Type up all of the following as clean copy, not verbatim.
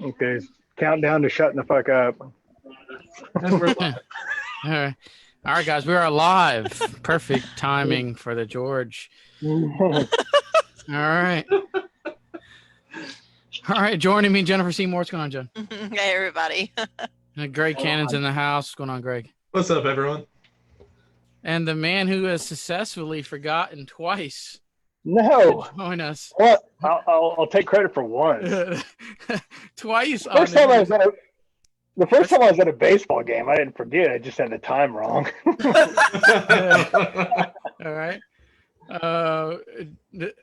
Okay, countdown to shutting the fuck up. And we're live. All right, guys, we are live. Perfect timing for the George. All right. All right, joining me, Jennifer Seymour. What's going on, Jen? Hey, everybody. Greg Cannon's in the house. What's going on, Greg? What's up, everyone? And the man who has successfully forgotten twice No. to join us. What? I'll take credit for one. Twice. The first time I was at a baseball game, I didn't forget. I just had the time wrong. All right.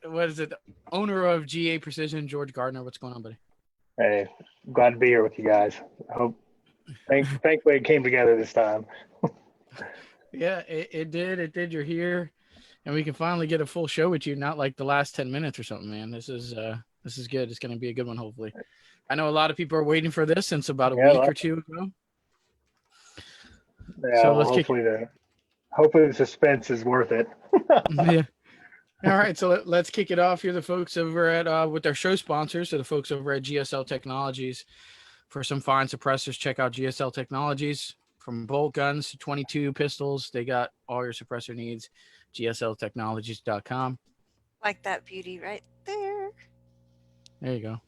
What is it? Owner of GA Precision, George Gardner. What's going on, buddy? Hey, glad to be here with you guys. Thankfully it came together this time. Yeah, it did. It did. You're here, and we can finally get a full show with you. Not like the last 10 minutes or something, man. This is good. It's going to be a good one, hopefully. I know a lot of people are waiting for this since about a week or two ago. Yeah, so hopefully the suspense is worth it. Yeah. All right, so let's kick it off. Here, the folks over at with our show sponsors, so the folks over at GSL Technologies. For some fine suppressors, check out GSL Technologies. From bolt guns to 22 pistols, they got all your suppressor needs. GSLtechnologies.com. Like that beauty right there. There you go.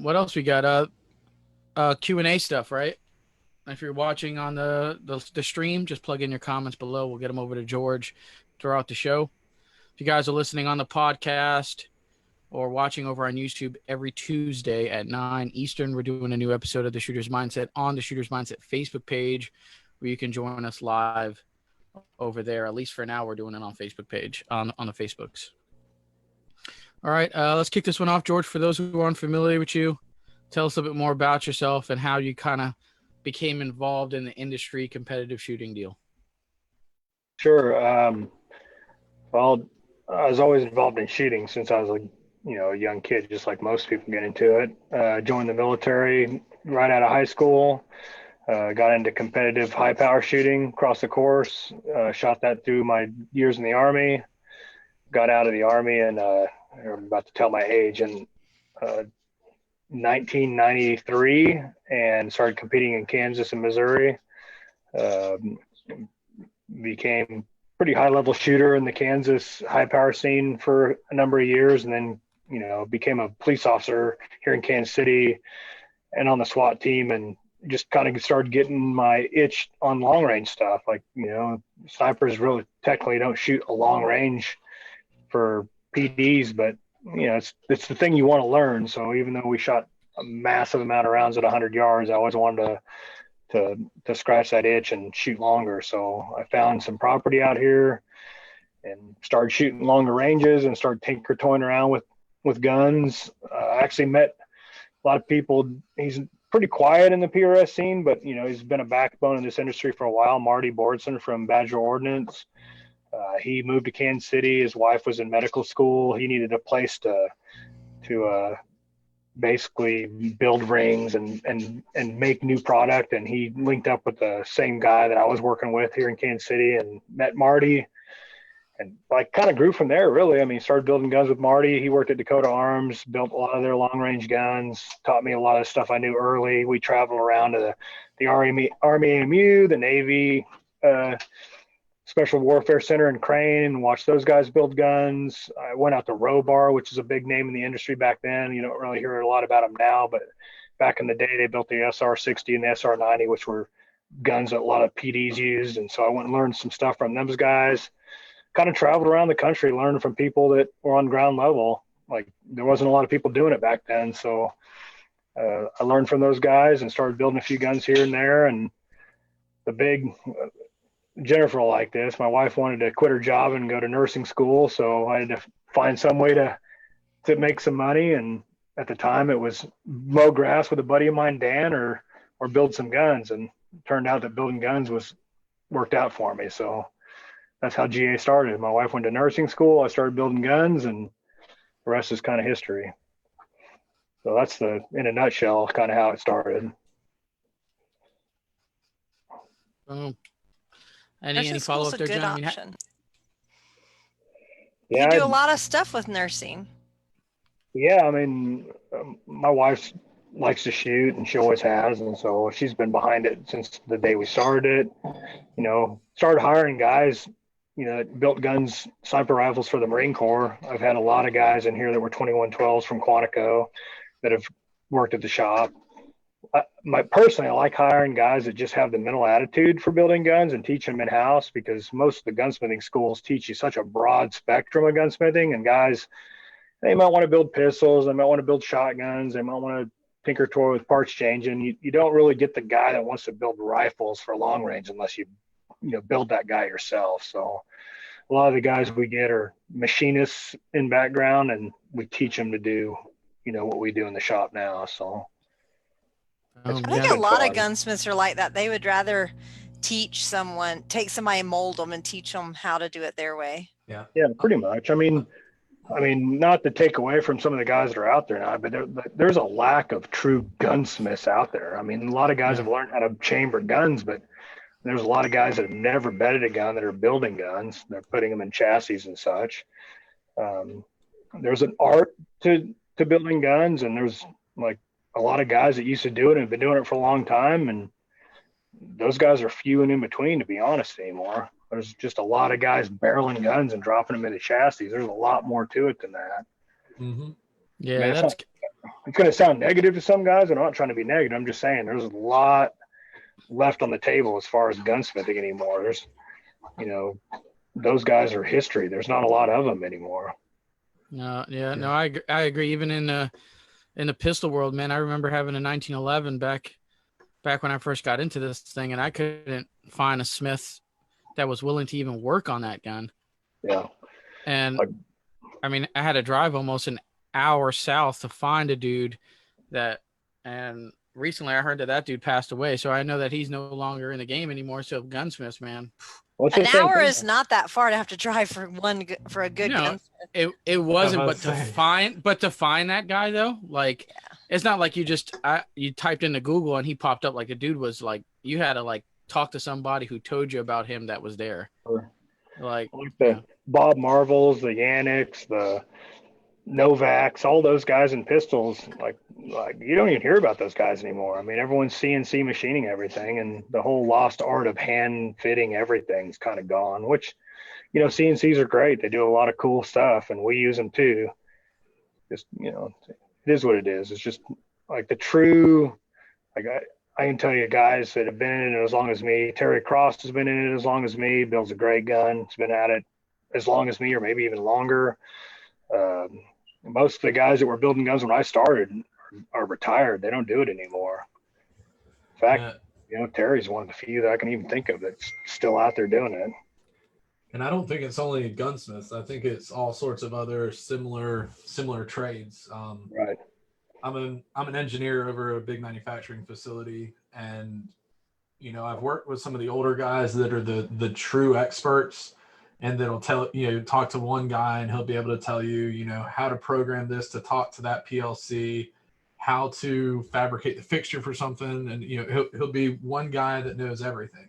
What else we got? Q&A stuff, right? If you're watching on the stream, just plug in your comments below. We'll get them over to George throughout the show. If you guys are listening on the podcast or watching over on YouTube, every Tuesday at 9 Eastern, we're doing a new episode of The Shooter's Mindset on The Shooter's Mindset Facebook page, where you can join us live over there. At least for now, we're doing it on Facebook page, on the Facebooks. All right, let's kick this one off. George, for those who are unfamiliar with you, tell us a bit more about yourself and how you kind of became involved in the industry competitive shooting deal. Sure. Well, I was always involved in shooting since I was a young kid, just like most people get into it. Joined the military right out of high school. Got into competitive high power shooting across the course. Shot that through my years in the Army. Got out of the Army and I'm about to tell my age in 1993 and started competing in Kansas and Missouri. Became pretty high level shooter in the Kansas high power scene for a number of years, and then became a police officer here in Kansas City and on the SWAT team, and just kind of started getting my itch on long range stuff. Snipers really technically don't shoot a long range for PDs, but it's the thing you want to learn. So even though we shot a massive amount of rounds at 100 yards, I always wanted to scratch that itch and shoot longer. So I found some property out here and started shooting longer ranges and started toying around with guns. I actually met a lot of people. He's pretty quiet in the PRS scene, but he's been a backbone in this industry for a while. Marty Bordson from Badger Ordnance. He moved to Kansas City. His wife was in medical school. He needed a place to basically build rings and make new product. And he linked up with the same guy that I was working with here in Kansas City and met Marty, and kind of grew from there, really. I mean, started building guns with Marty. He worked at Dakota Arms, built a lot of their long range guns, taught me a lot of stuff I knew early. We traveled around to the Army AMU, the Navy, Special Warfare Center in Crane, and watched those guys build guns. I went out to Robar, which is a big name in the industry back then. You don't really hear a lot about them now, but back in the day, they built the SR-60 and the SR-90, which were guns that a lot of PDs used. And so I went and learned some stuff from those guys. Kind of traveled around the country, learning from people that were on ground level. There wasn't a lot of people doing it back then. So I learned from those guys and started building a few guns here and there. And the big Jennifer will like this. My wife wanted to quit her job and go to nursing school, so I had to find some way to make some money. And at the time, it was mow grass with a buddy of mine, Dan, or build some guns. And it turned out that building guns worked out for me. So that's how GA started. My wife went to nursing school. I started building guns, and the rest is kind of history. So that's in a nutshell, kind of how it started. Any follow up there, John? You do a lot of stuff with nursing. Yeah, I mean, my wife likes to shoot, and she always has, and so she's been behind it since the day we started it. Started hiring guys, that built guns, sniper rifles for the Marine Corps. I've had a lot of guys in here that were 2112s from Quantico that have worked at the shop. Personally, I like hiring guys that just have the mental attitude for building guns and teach them in house, because most of the gunsmithing schools teach you such a broad spectrum of gunsmithing, and guys, they might want to build pistols, they might want to build shotguns, they might want to tinker toy with parts changing. You don't really get the guy that wants to build rifles for long range unless you build that guy yourself. So a lot of the guys we get are machinists in background, and we teach them to do what we do in the shop now. So I it's think Yeah. a lot fun. of gunsmiths are like that. They would rather take somebody and mold them and teach them how to do it their way. Yeah. Yeah, pretty much. I mean, not to take away from some of the guys that are out there now, but there's a lack of true gunsmiths out there. I mean, a lot of guys Yeah. have learned how to chamber guns, but there's a lot of guys that have never bedded a gun that are building guns. They're putting them in chassis and such. There's an art to building guns, and there's like a lot of guys that used to do it and have been doing it for a long time, and those guys are few and in between, to be honest, anymore. There's just a lot of guys barreling guns and dropping them into chassis. There's a lot more to it than that. Mm-hmm. Yeah, Man, that's it's going to sound negative to some guys, and I'm not trying to be negative. I'm just saying there's a lot left on the table as far as gunsmithing anymore. There's, those guys are history. There's not a lot of them anymore. no, yeah, no, I agree. Even in the pistol world, man, I remember having a 1911 back when I first got into this thing, and I couldn't find a smith that was willing to even work on that gun. Yeah. And I mean, I had to drive almost an hour south to find a dude and recently I heard that dude passed away. So I know that he's no longer in the game anymore. So gunsmiths, man. An hour is not that far to have to drive for a good gunsmith. It wasn't, but to find that guy though, like it's not like you typed into Google and he popped up. Like the dude was like, you had to like talk to somebody who told you about him that was there. Like the Bob Marvels, the Yannicks, the Novaks, all those guys in pistols, like you don't even hear about those guys anymore. I mean, everyone's CNC machining everything, and the whole lost art of hand fitting everything's kind of gone, which, CNCs are great. They do a lot of cool stuff, and we use them too. Just, it is what it is. It's just like the true, like I can tell you guys that have been in it as long as me. Terry Cross has been in it as long as me, builds a great gun. He's been at it as long as me, or maybe even longer. Most of the guys that were building guns when I started are retired. They don't do it anymore. In fact, Terry's one of the few that I can even think of that's still out there doing it. And I don't think it's only gunsmiths. I think it's all sorts of other similar trades. Right. I'm an engineer over a big manufacturing facility, and I've worked with some of the older guys that are the true experts, and that'll talk to one guy and he'll be able to tell you, how to program this to talk to that PLC, how to fabricate the fixture for something. And, he'll be one guy that knows everything.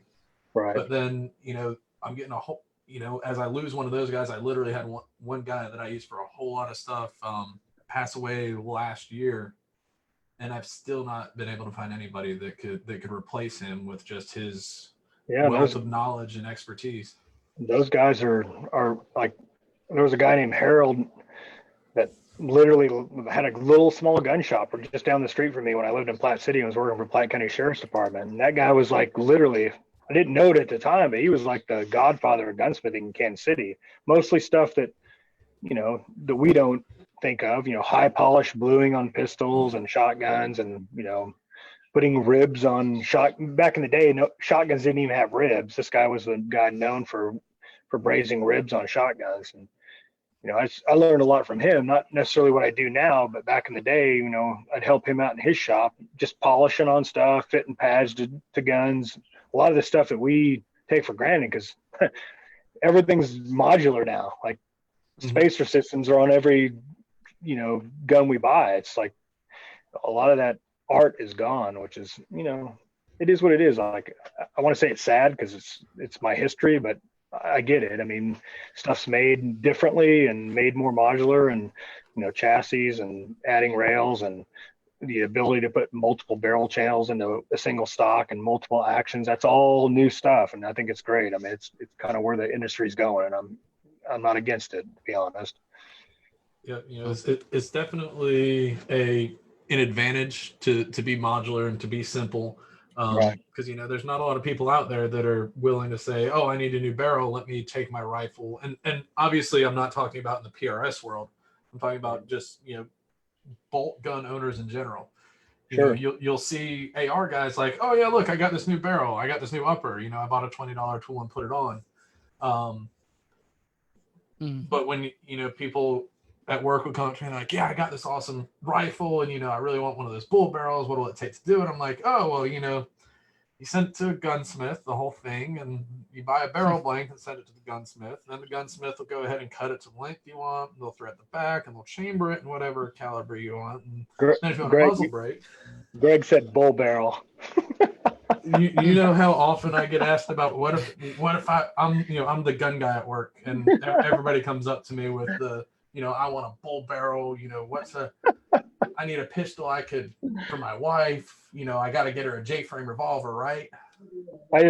Right. But then, I'm getting a whole, as I lose one of those guys, I literally had one guy that I used for a whole lot of stuff pass away last year. And I've still not been able to find anybody that could replace him with just his wealth of knowledge and expertise. Those guys are like, there was a guy named Harold that literally had a little small gun shop just down the street from me when I lived in Platte City and was working for Platte County Sheriff's Department. And that guy was like, literally, I didn't know it at the time, but he was like the godfather of gunsmithing in Kansas City. Mostly stuff that, that we don't think of, high polished bluing on pistols and shotguns, and, putting ribs on back in the day, shotguns didn't even have ribs. This guy was the guy known for brazing ribs on shotguns. And, I learned a lot from him, not necessarily what I do now, but back in the day, I'd help him out in his shop, just polishing on stuff, fitting pads to guns, a lot of the stuff that we take for granted because everything's modular now. Like spacer systems are on every, gun we buy. It's like a lot of that art is gone, which is, it is what it is. Like, I want to say it's sad because it's my history, but I get it. I mean, stuff's made differently and made more modular, and chassis and adding rails and the ability to put multiple barrel channels into a single stock and multiple actions. That's all new stuff, and I think it's great. I mean, it's kind of where the industry's going, and I'm not against it, to be honest. Yeah, it's definitely an advantage to be modular and to be simple. Right. Because there's not a lot of people out there that are willing to say, oh, I need a new barrel, let me take my rifle. And obviously I'm not talking about in the PRS world. I'm talking about just bolt gun owners in general. Sure. You'll see AR guys like, oh yeah, look, I got this new barrel, I got this new upper, I bought a $20 tool and put it on. But when people at work would come up to me and like, yeah, I got this awesome rifle, and I really want one of those bull barrels. What will it take to do it? I'm like, oh well, you send it to a gunsmith, the whole thing, and you buy a barrel blank and send it to the gunsmith. And then the gunsmith will go ahead and cut it to the length you want, and they'll thread the back, and they'll chamber it in whatever caliber you want. And then if you want a muzzle brake. Greg said bull barrel. You know how often I get asked about what if I'm the gun guy at work, and everybody comes up to me with the I want a bull barrel, I need a pistol for my wife, I got to get her a J-frame revolver, right? I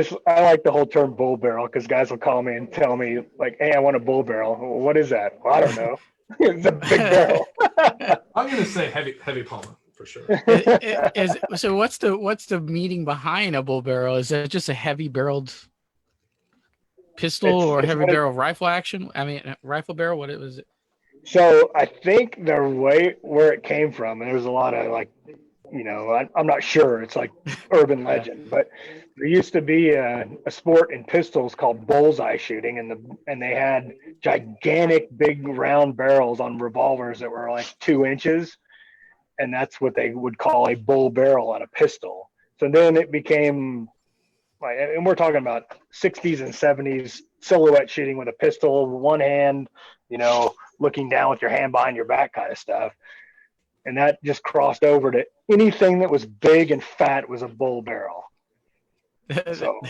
like the whole term bull barrel, because guys will call me and tell me like, hey, I want a bull barrel. Well, what is that? Well, I don't know. It's a big barrel. I'm going to say heavy polymer for sure. So what's the meaning behind a bull barrel? Is that just a heavy barreled pistol or heavy barrel rifle action? I mean, rifle barrel, what it was? So I think the way where it came from, and there's a lot of like, I'm not sure. It's like urban legend, but there used to be a sport in pistols called Bullseye Shooting, and they had gigantic big round barrels on revolvers that were like 2 inches, and that's what they would call a bull barrel on a pistol. So then it became like, and we're talking about 60s and 70s silhouette shooting with a pistol in one hand, looking down with your hand behind your back kind of stuff. And that just crossed over to anything that was big and fat was a bull barrel. So,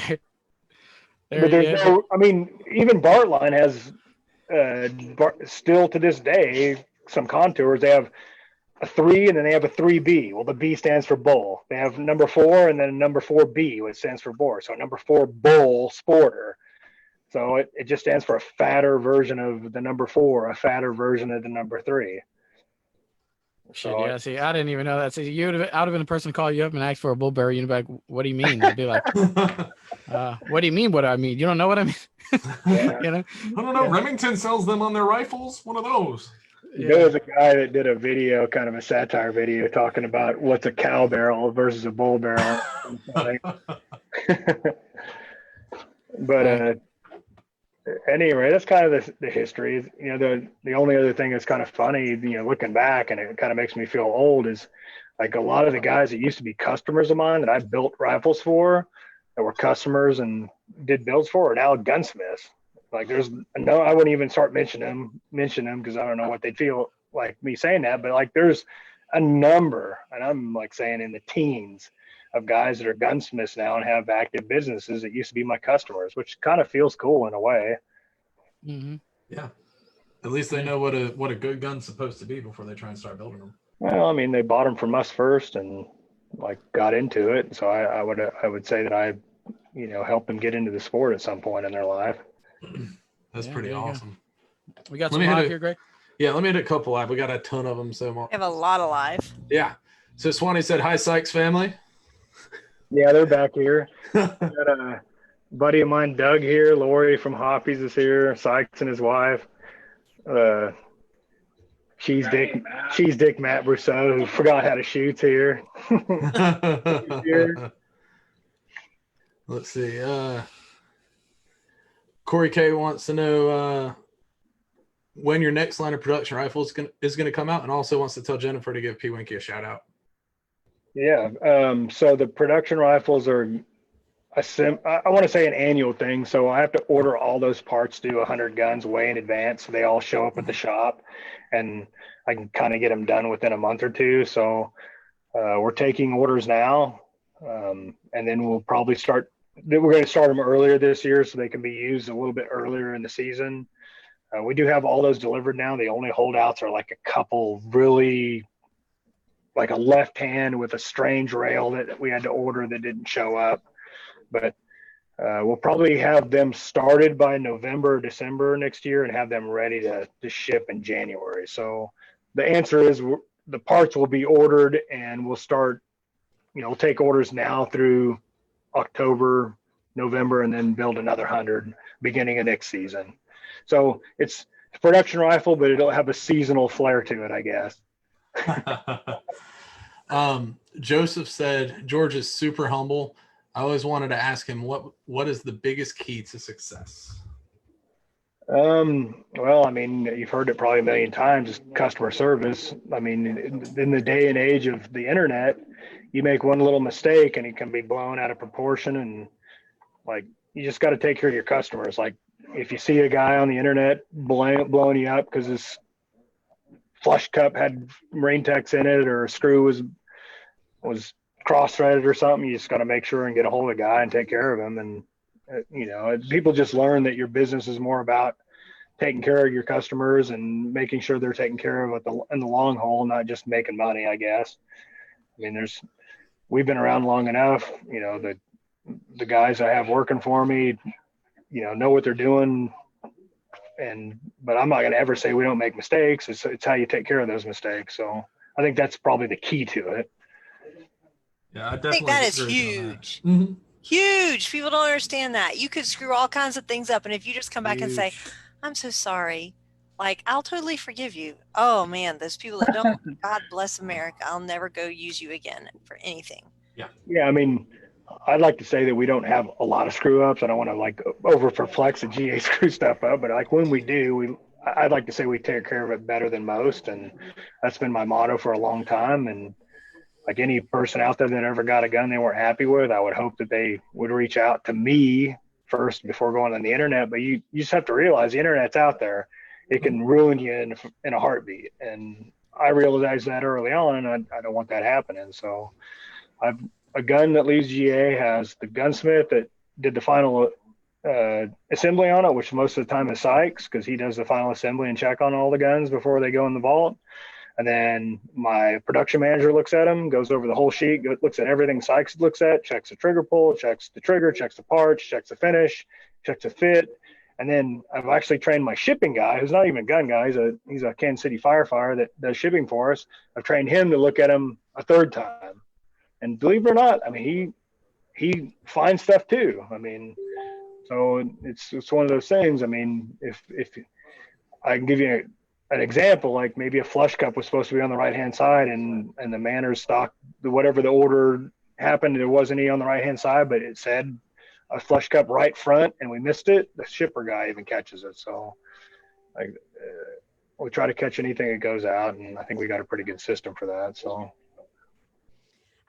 but there's no, I mean, even Bartline has still to this day some contours. They have a 3 and then they have a 3B. Well, the B stands for bull. They have number 4 and then number 4B, which stands for bore. So number 4 bull sporter. So it just stands for a fatter version of the number 4, a fatter version of the number 3. Shit, yeah. See, I didn't even know that. See, I would have been the person to call you up and ask for a bull barrel. You'd be like, "What do you mean?" I'd be like, "What do you mean? What I mean? You don't know what I mean?" Yeah. I don't know. Remington sells them on their rifles. One of those. There was a guy that did a video, kind of a satire video, talking about what's a cow barrel versus a bull barrel. But anyway, that's kind of the history. The only other thing that's kind of funny, looking back, and it kind of makes me feel old, is like a lot of the guys that used to be customers of mine that I built rifles for, that were customers and did builds for, are now gunsmiths. Like I wouldn't even start mention them because I don't know what they'd feel like me saying that, but like there's a number, and I'm like saying in the teens, of guys that are gunsmiths now and have active businesses that used to be my customers, which kind of feels cool in a way. Mm-hmm. Yeah. At least they know what a good gun's supposed to be before they try and start building them. Well, I mean, they bought them from us first and like got into it. So I would say that I, helped them get into the sport at some point in their life. That's pretty awesome. We got some live here, Greg. Yeah, let me hit a couple live. We got a ton of them. So we have a lot of live. Yeah. So Swanee said, "Hi, Sykes family." Yeah, they're back here. Got a buddy of mine, Doug, here. Lori from Hoppies is here. Sykes and his wife. Cheese Dick Matt Brousseau, who forgot how to shoot here. Let's see. Corey K wants to know when your next line of production rifles is going to come out, and also wants to tell Jennifer to give P. Winky a shout out. Yeah. So the production rifles are I want to say an annual thing. So I have to order all those parts, do 100 guns way in advance. So they all show up at the shop, and I can kind of get them done within a month or two. So we're taking orders now. And then we'll probably start we're going to start them earlier this year so they can be used a little bit earlier in the season. We do have all those delivered now. The only holdouts are like a couple really, like a left hand with a strange rail that we had to order that didn't show up. But we'll probably have them started by November, December next year and have them ready to ship in January. So the answer is the parts will be ordered and we'll start, we'll take orders now through October, November, and then build another 100 beginning of next season. So it's a production rifle, but it'll have a seasonal flair to it, I guess. Joseph said, George is super humble. I always wanted to ask him what is the biggest key to success? Well, I mean, you've heard it probably a million times, customer service. I mean, in the day and age of the internet, you make one little mistake and it can be blown out of proportion. And like, you just got to take care of your customers. Like if you see a guy on the internet blowing you up because his flush cup had rain tex in it or a screw was cross-threaded or something, you just got to make sure and get a hold of the guy and take care of him. And people just learn that your business is more about taking care of your customers and making sure they're taken care of in the long haul, not just making money, I guess. I mean, we've been around long enough, the guys I have working for me, know what they're doing. But I'm not going to ever say we don't make mistakes. It's how you take care of those mistakes. So I think that's probably the key to it. Yeah, I think that is huge. Mm-hmm. Huge. People don't understand that. You could screw all kinds of things up. And if you just come back and say, I'm so sorry, like, I'll totally forgive you. Oh, man, those people that don't, God bless America. I'll never go use you again for anything. Yeah. Yeah, I mean, I'd like to say that we don't have a lot of screw ups. I don't want to like over perplex the GA screw stuff up, but like when we do, I'd like to say we take care of it better than most. And that's been my motto for a long time. And like any person out there that ever got a gun they weren't happy with, I would hope that they would reach out to me first before going on the internet. But you just have to realize the internet's out there. It can ruin you in a heartbeat. And I realized that early on, and I don't want that happening. So a gun that leaves GA has the gunsmith that did the final assembly on it, which most of the time is Sykes, because he does the final assembly and check on all the guns before they go in the vault. And then my production manager looks at them, goes over the whole sheet, looks at everything Sykes looks at, checks the trigger pull, checks the trigger, checks the parts, checks the finish, checks the fit. And then I've actually trained my shipping guy, who's not even a gun guy. He's a Kansas City firefighter that does shipping for us. I've trained him to look at them a third time. And believe it or not, I mean, he finds stuff too. I mean, so it's one of those things. I mean, if I can give you an example, like maybe a flush cup was supposed to be on the right-hand side and the Manners stock, whatever the order happened, there wasn't any on the right-hand side, but it said a flush cup right front and we missed it. The shipper guy even catches it. So we try to catch anything that goes out, and I think we got a pretty good system for that. So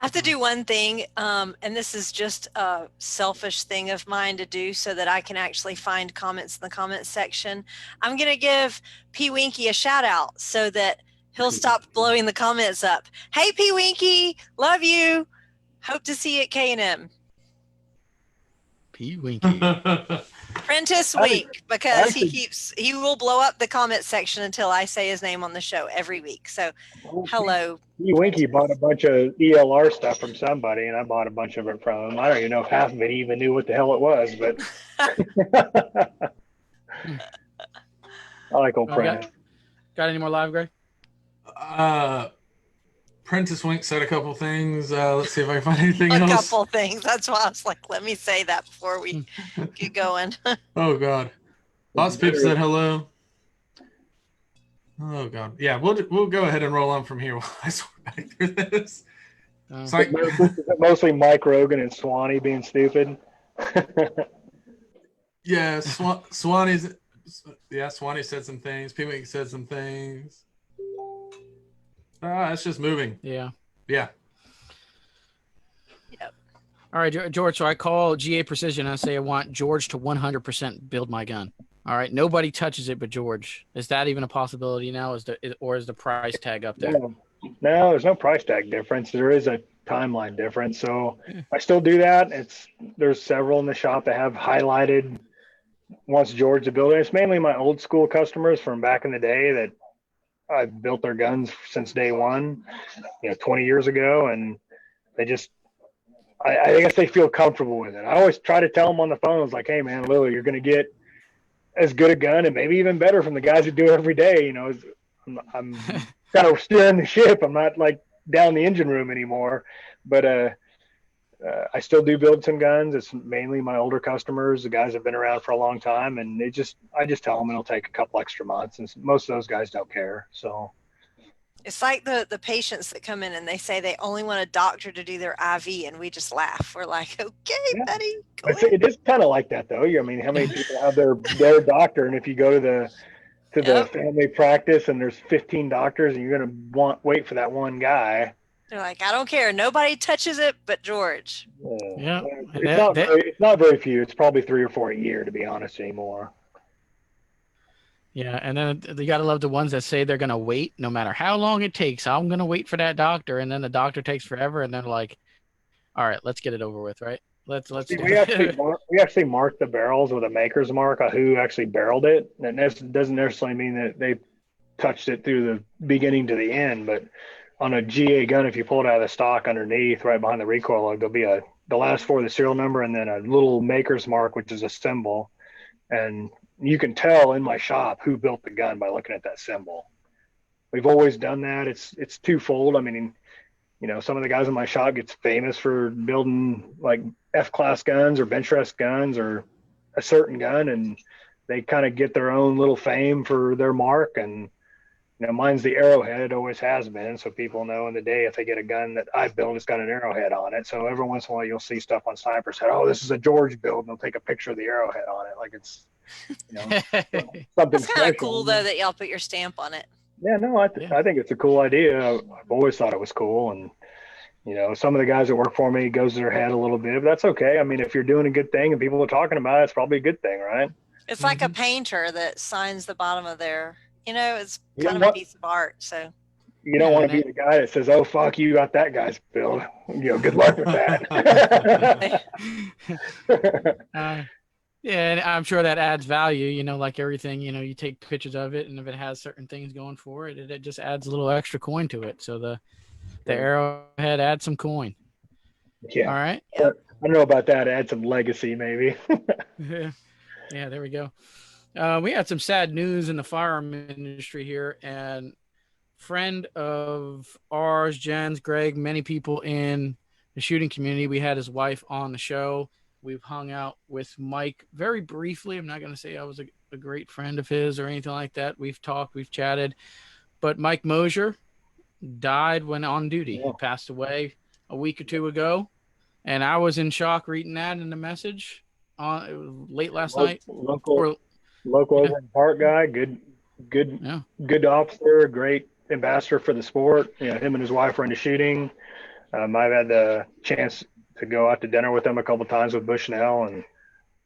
I have to do one thing, and this is just a selfish thing of mine to do so that I can actually find comments in the comments section. I'm going to give P. Winky a shout out so that he'll stop blowing the comments up. Hey, P. Winky, love you. Hope to see you at K&M. P. Winky. Prentice Week, because he will blow up the comment section until I say his name on the show every week. So hello. Winky bought a bunch of ELR stuff from somebody, and I bought a bunch of it from him. I don't even know if half of it even knew what the hell it was, but I like old Prentice. Got any more live, Greg? Prentice Wink said a couple things. Let's see if I can find anything else. A couple things. That's why I was like, let me say that before we get going. Oh, God. Boss Pip said hello. Oh, God. Yeah, we'll go ahead and roll on from here while I sort back through this. Mostly Mike Rogan and Swanee being stupid. Yeah, Swanee said some things. P-Wink said some things. It's just moving. Yeah. Yep. All right, George. So I call GA Precision and I say I want George to 100% build my gun. All right. Nobody touches it but George. Is that even a possibility now? Or is the price tag up there? No, there's no price tag difference. There is a timeline different. So Yeah. I still do that. There's several in the shop that have highlighted wants George to build it. It's mainly my old school customers from back in the day that I've built their guns since day one, 20 years ago. And they just, I guess they feel comfortable with it. I always try to tell them on the phone, it's like, hey man, Lily, you're going to get as good a gun and maybe even better from the guys who do it every day. I'm kind of steering the ship. I'm not like down the engine room anymore, but, I still do build some guns. It's mainly my older customers, the guys that have been around for a long time, and I just tell them it'll take a couple extra months, and most of those guys don't care. So It's like the patients that come in and they say they only want a doctor to do their IV, and we just laugh. We're like, okay, yeah, buddy, go ahead. it is kind of like that though. I mean, how many people have their doctor, and if you go to the Yep. family practice and there's 15 doctors, and you're gonna wait for that one guy. They're like, I don't care. Nobody touches it but George. Yeah. It's not very few. It's probably 3 or 4 a year, to be honest, anymore. Yeah, and then you gotta love the ones that say they're gonna wait no matter how long it takes. I'm gonna wait for that doctor, and then the doctor takes forever, and then like, all right, let's get it over with, right? Let's See, do we it. actually mark the barrels with a maker's mark on who actually barreled it. And that doesn't necessarily mean that they touched it through the beginning to the end, but on a GA gun, if you pull it out of the stock underneath, right behind the recoil lug, there'll be the last four of the serial number and then a little maker's mark, which is a symbol. And you can tell in my shop who built the gun by looking at that symbol. We've always done that. It's twofold. I mean, some of the guys in my shop gets famous for building like F-class guns or bench rest guns or a certain gun, and they kind of get their own little fame for their mark. And mine's the arrowhead. It always has been. So people know in the day if they get a gun that I built, it's got an arrowhead on it. So every once in a while you'll see stuff on Sniper's Head. Oh, this is a George build. And they'll take a picture of the arrowhead on it. Like it's, something That's kind of special. cool though that y'all put your stamp on it. Yeah, no, I think it's a cool idea. I've always thought it was cool. And, some of the guys that work for me, it goes to their head a little bit, but that's okay. I mean, if you're doing a good thing and people are talking about it, it's probably a good thing, right? It's like a painter that signs the bottom of their, it's kind of a piece of art. So you don't want to be the guy that says, "Oh, fuck, you got that guy's build." Good luck with that. Yeah, and I'm sure that adds value, like everything, you take pictures of it, and if it has certain things going for it, it just adds a little extra coin to it. So the arrowhead adds some coin. Yeah. All right. Yep. I don't know about that. Add some legacy, maybe. Yeah, there we go. We had some sad news in the firearm industry here, and friend of ours, Jen's, Greg, many people in the shooting community, we had his wife on the show. We've hung out with Mike very briefly. I'm not going to say I was a great friend of his or anything like that. We've talked, we've chatted, but Mike Moser died when on duty. He passed away a week or two ago, and I was in shock reading that in the message. It was late last night. Local over in Park guy, good officer, great ambassador for the sport. Him and his wife were into shooting. I've had the chance to go out to dinner with them a couple of times with Bushnell, and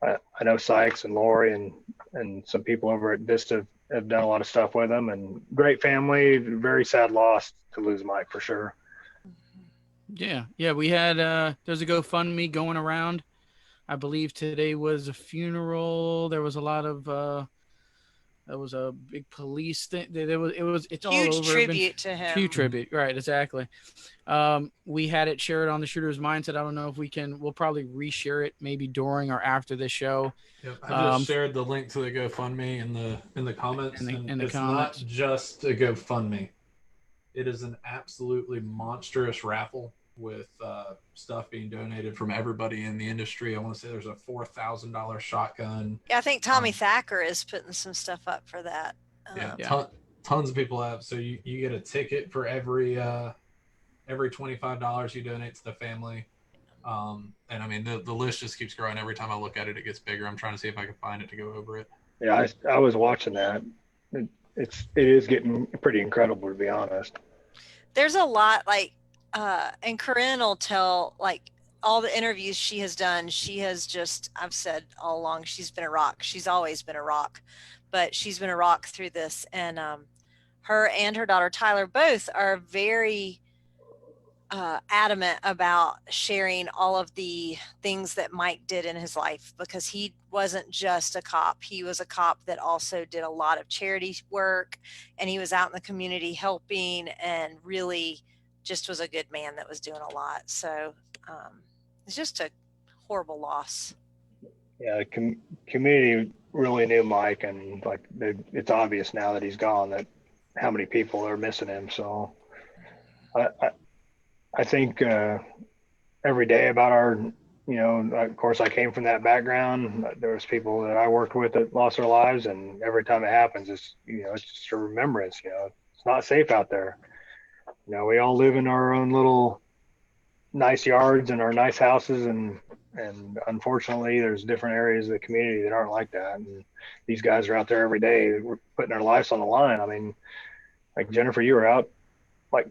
I know Sykes and Lori and some people over at Vista have done a lot of stuff with them, and great family. Very sad loss to lose Mike for sure. Yeah. We had there's a GoFundMe going around. I believe today was a funeral. There was a lot of there was a big police thing. It's all over. Huge tribute to him. Huge tribute, right? Exactly. We had it shared on the Shooter's Mindset. I don't know if we'll probably reshare it maybe during or after the show. Yep, I just shared the link to the GoFundMe in the comments. It's not just a GoFundMe. It is an absolutely monstrous raffle with stuff being donated from everybody in the industry. I want to say there's a $4,000 shotgun. Yeah, I think Tommy Thacker is putting some stuff up for that. Tons of people have. So you get a ticket for every $25 you donate to the family. And I mean, the list just keeps growing. Every time I look at it, it gets bigger. I'm trying to see if I can find it to go over it. Yeah, I was watching that. It is getting pretty incredible, to be honest. There's a lot and Corinne will tell all the interviews she has done. She has just, I've said all along, she's been a rock. She's always been a rock, but she's been a rock through this. And her and her daughter Tyler both are very adamant about sharing all of the things that Mike did in his life, because he wasn't just a cop. He was a cop that also did a lot of charity work, and he was out in the community helping, and really just was a good man that was doing a lot. So it's just a horrible loss. Yeah, the community really knew Mike, and like it's obvious now that he's gone that how many people are missing him. So I think every day about our, of course I came from that background. There was people that I worked with that lost their lives, and every time it happens, it's just a remembrance. It's not safe out there. We all live in our own little nice yards and our nice houses, and unfortunately there's different areas of the community that aren't like that. And these guys are out there every day. We're putting their lives on the line. I mean, like Jennifer, you were out like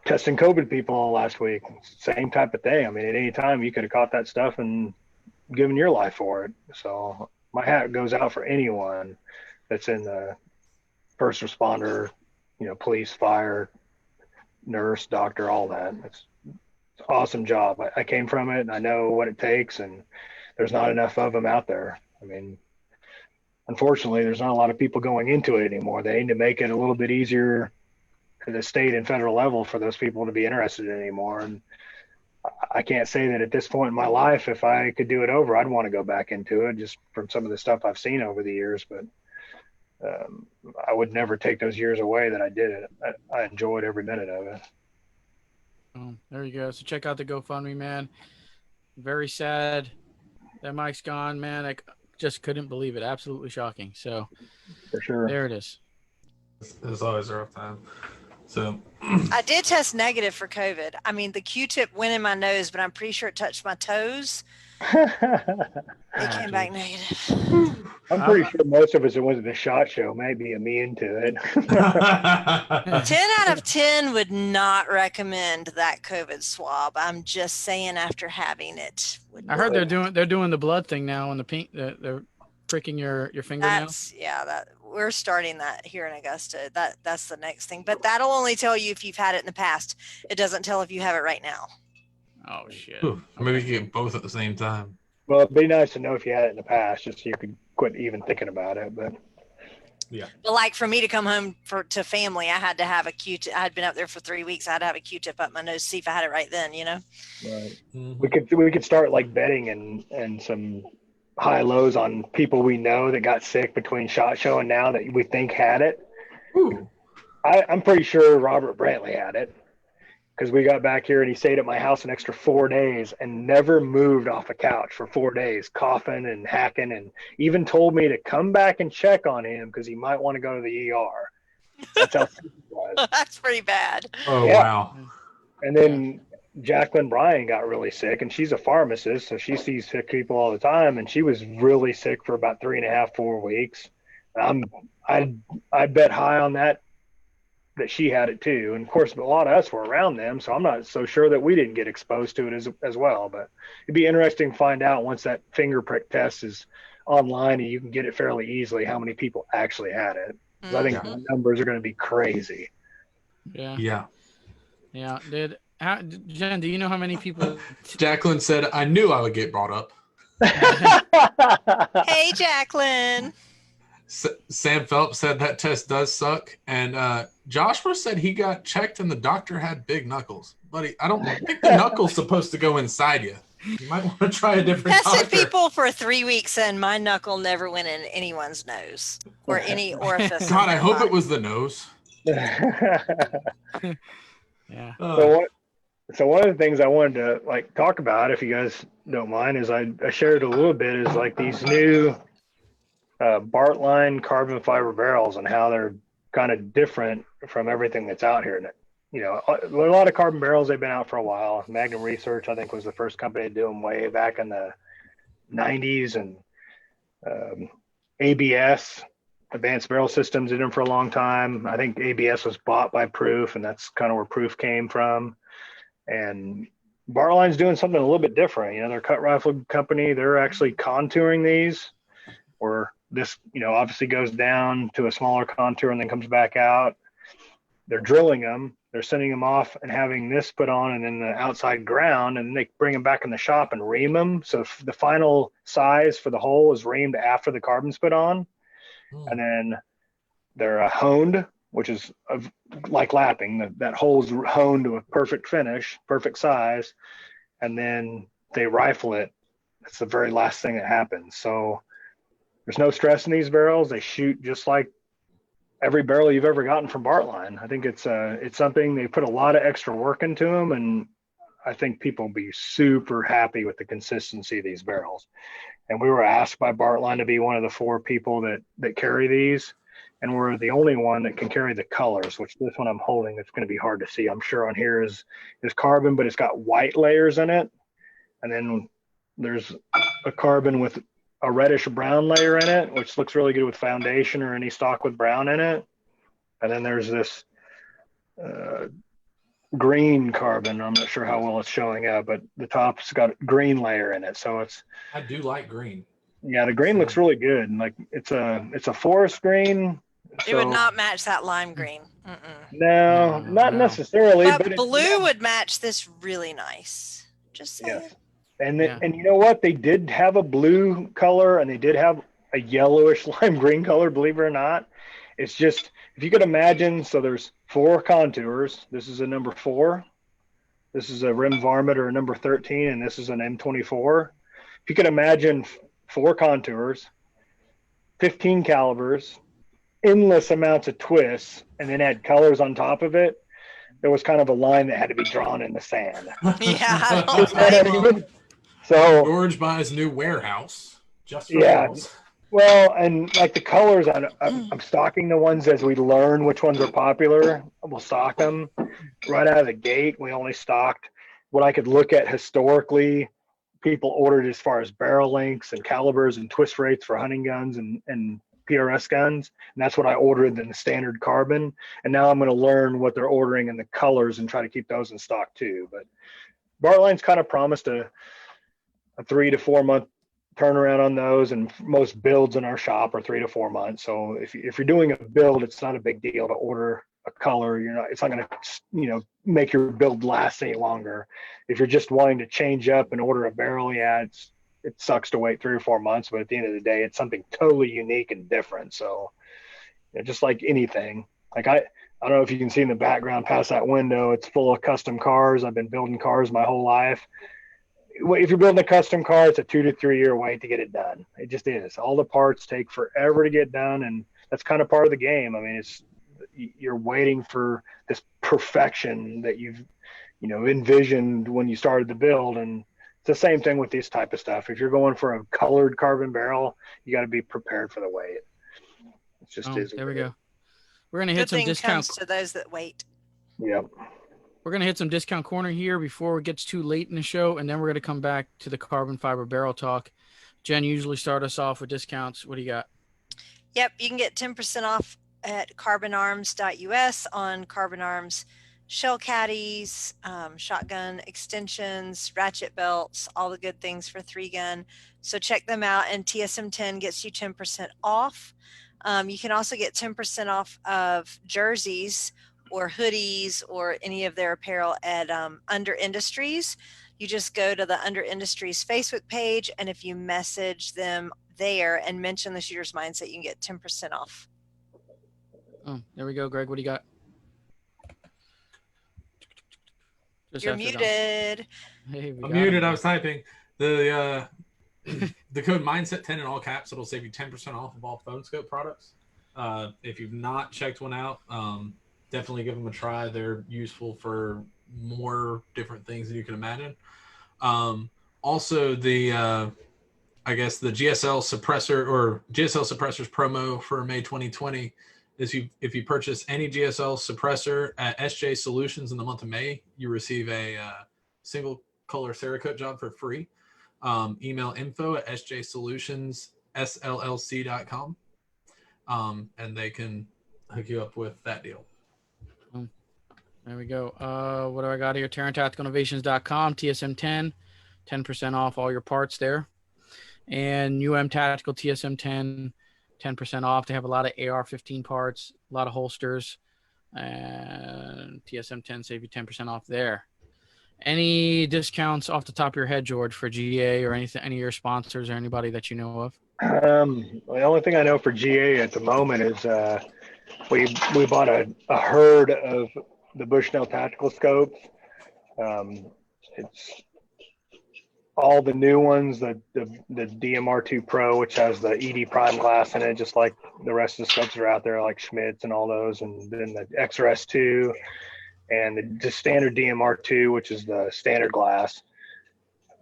testing COVID people last week. Same type of thing. I mean, at any time you could have caught that stuff and given your life for it. So my hat goes out for anyone that's in the first responder, police, fire, nurse, doctor, all that. It's an awesome job. I came from it, and I know what it takes, and there's not enough of them out there. I mean, unfortunately, there's not a lot of people going into it anymore. They need to make it a little bit easier at the state and federal level for those people to be interested in anymore. And I can't say that at this point in my life, if I could do it over, I'd want to go back into it, just from some of the stuff I've seen over the years. But I would never take those years away that I did it. I enjoyed every minute of it. Oh, there you go. So check out the GoFundMe, man. Very sad that Mike's gone, man. I just couldn't believe it. Absolutely shocking. So For sure. there it is. It's always a rough time. So I did test negative for COVID. I mean, the Q-tip went in my nose, but I'm pretty sure it touched my toes. It came back negative. I'm pretty sure most of us that went to the SHOT Show might be immune to it. 10 out of 10 would not recommend that COVID swab. I'm just saying, after having it. I heard they're doing the blood thing now, and the pink they're pricking your fingernail. That we're starting that here in Augusta. That's the next thing, but that'll only tell you if you've had it in the past. It doesn't tell if you have it right now. Oh shit! Ooh, maybe you can get both at the same time. Well, it'd be nice to know if you had it in the past, just so you could quit even thinking about it. But yeah, but like for me to come home to family, I had to have a Q-tip. I had been up there for 3 weeks. I had to have a Q-tip up my nose to see if I had it right then. Right. Mm-hmm. We could start like betting and some high lows on people we know that got sick between SHOT Show and now that we think had it. Ooh. I'm pretty sure Robert Brantley had it, because we got back here and he stayed at my house an extra 4 days and never moved off a couch for 4 days, coughing and hacking, and even told me to come back and check on him because he might want to go to the ER. That's how sick he was. That's pretty bad. Oh, Yeah. wow. And then Jacqueline Bryan got really sick, and she's a pharmacist, so she sees sick people all the time, and she was really sick for about 3.5, 4 weeks. I bet high on that she had it too. And of course, a lot of us were around them, so I'm not so sure that we didn't get exposed to it as well. But it'd be interesting to find out once that finger prick test is online and you can get it fairly easily, how many people actually had it. Mm-hmm. I think the numbers are going to be crazy. Yeah. Jen, do you know how many people? Jacqueline said, "I knew I would get brought up." Hey, Jacqueline. Sam Phelps said that test does suck, and Joshua said he got checked and the doctor had big knuckles. Buddy, I don't think the knuckle's supposed to go inside you. You might want to try a different Tested doctor. people for 3 weeks, and my knuckle never went in anyone's nose or any orifice. God, I hope it was the nose. Yeah. So one of the things I wanted to talk about, if you guys don't mind, is I shared a little bit, is like these new Bartline carbon fiber barrels and how they're kind of different from everything that's out here. A lot of carbon barrels, they've been out for a while. Magnum Research, I think, was the first company to do them way back in the 90s, and ABS, Advanced Barrel Systems, did them for a long time. I think ABS was bought by Proof, and that's kind of where Proof came from. And Bartline's doing something a little bit different. They're a cut rifle company. They're actually contouring these, where this, obviously goes down to a smaller contour and then comes back out. they're drilling them, they're sending them off and having this put on and then the outside ground, and they bring them back in the shop and ream them. So the final size for the hole is reamed after the carbon's put on. And then they're honed, which is like lapping. That hole's honed to a perfect finish, perfect size, and then they rifle it. That's the very last thing that happens. So there's no stress in these barrels. They shoot just like every barrel you've ever gotten from Bartline. I think it's something they put a lot of extra work into them, and I think people will be super happy with the consistency of these barrels. And we were asked by Bartline to be one of the 4 people that carry these, and we're the only one that can carry the colors, which this one I'm holding, it's going to be hard to see. I'm sure on here is carbon, but it's got white layers in it. And then there's a carbon with a reddish brown layer in it, which looks really good with foundation or any stock with brown in it. And then there's this green carbon. I'm not sure how well it's showing up, but the top's got a green layer in it. So I do like green. Yeah, the green looks really good. Like it's a forest green. It would not match that lime green. No, not necessarily. But blue would match this really nice. Just saying. Yes. And you know what? They did have a blue color and they did have a yellowish lime green color, believe it or not. It's just, if you could imagine, so there's 4 contours. This is a number 4. This is a rim varmint or a number 13, and this is an M24. If you could imagine 4 contours, 15 calibers, endless amounts of twists, and then add colors on top of it, there was kind of a line that had to be drawn in the sand. Yeah. So George buys new warehouse just for barrels. Well, and like the colors, I'm stocking the ones as we learn which ones are popular. We'll stock them right out of the gate. We only stocked what I could look at historically. People ordered as far as barrel lengths and calibers and twist rates for hunting guns and PRS guns. And that's what I ordered in the standard carbon. And now I'm going to learn what they're ordering in the colors and try to keep those in stock too. But Bartline's kind of promised a 3 to 4 month turnaround on those, and most builds in our shop are 3 to 4 months. So if you're doing a build, it's not a big deal to order a color. It's not going to make your build last any longer. If you're just wanting to change up and order a barrel, it sucks to wait 3 or 4 months, but at the end of the day, it's something totally unique and different. So just like anything, like I don't know if you can see in the background past that window, it's full of custom cars. I've been building cars my whole life. If you're building a custom car, it's a 2 to 3 year wait to get it done. It just is. All the parts take forever to get done, and that's kind of part of the game. I mean, you're waiting for this perfection that you've envisioned when you started the build, and it's the same thing with this type of stuff. If you're going for a colored carbon barrel, you got to be prepared for the wait. It just is. There we go. We're gonna hit some discounts to those that wait. Yep. We're going to hit some discount corner here before it gets too late in the show, and then we're going to come back to the carbon fiber barrel talk. Jen, you usually start us off with discounts. What do you got? Yep, you can get 10% off at carbonarms.us on Carbon Arms shell caddies, shotgun extensions, ratchet belts, all the good things for 3-gun. So check them out, and TSM10 gets you 10% off. You can also get 10% off of jerseys or hoodies or any of their apparel at Under Industries. You just go to the Under Industries Facebook page, and if you message them there and mention the Shooter's Mindset, you can get 10% off. Oh, there we go. Greg, what do you got? You're muted. Hey, I'm muted. I was typing. The code Mindset10 in all caps, it'll save you 10% off of all phone scope products. If you've not checked one out, definitely give them a try. They're useful for more different things than you can imagine. Also, I guess the GSL suppressor or GSL suppressors promo for May 2020 is if you purchase any GSL suppressor at SJ Solutions in the month of May, you receive a single color Cerakote job for free. Email info@sjsolutionsllc.com, and they can hook you up with that deal. There we go. What do I got here? TaranTacticalInnovations.com, TSM10, 10% off all your parts there. And Tactical TSM10, 10% off. They have a lot of AR-15 parts, a lot of holsters, And TSM 10 save you 10% off there. Any discounts off the top of your head, George, for GA or anything, any of your sponsors or anybody that you know of? The only thing I know for GA at the moment is we bought a herd of the Bushnell tactical scopes. It's all the new ones, the DMR2 Pro, which has the ED prime glass in it, just like the rest of the scopes that are out there, like Schmidt's and all those, and then the XRS2 and the just standard DMR2, which is the standard glass.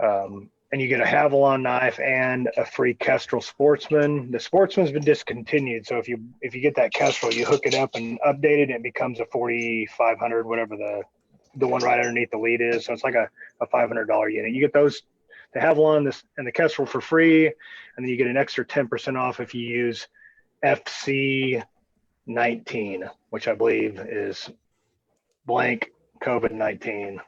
And you get a Havalon knife and a free Kestrel Sportsman. The Sportsman's been discontinued, so if you get that Kestrel, you hook it up and update it, and it becomes a 4500, whatever the one right underneath the lead is. So it's like a $500 unit. You get those, the Havalon and the Kestrel for free, and then you get an extra 10% off if you use FC19, which I believe is blank COVID-19.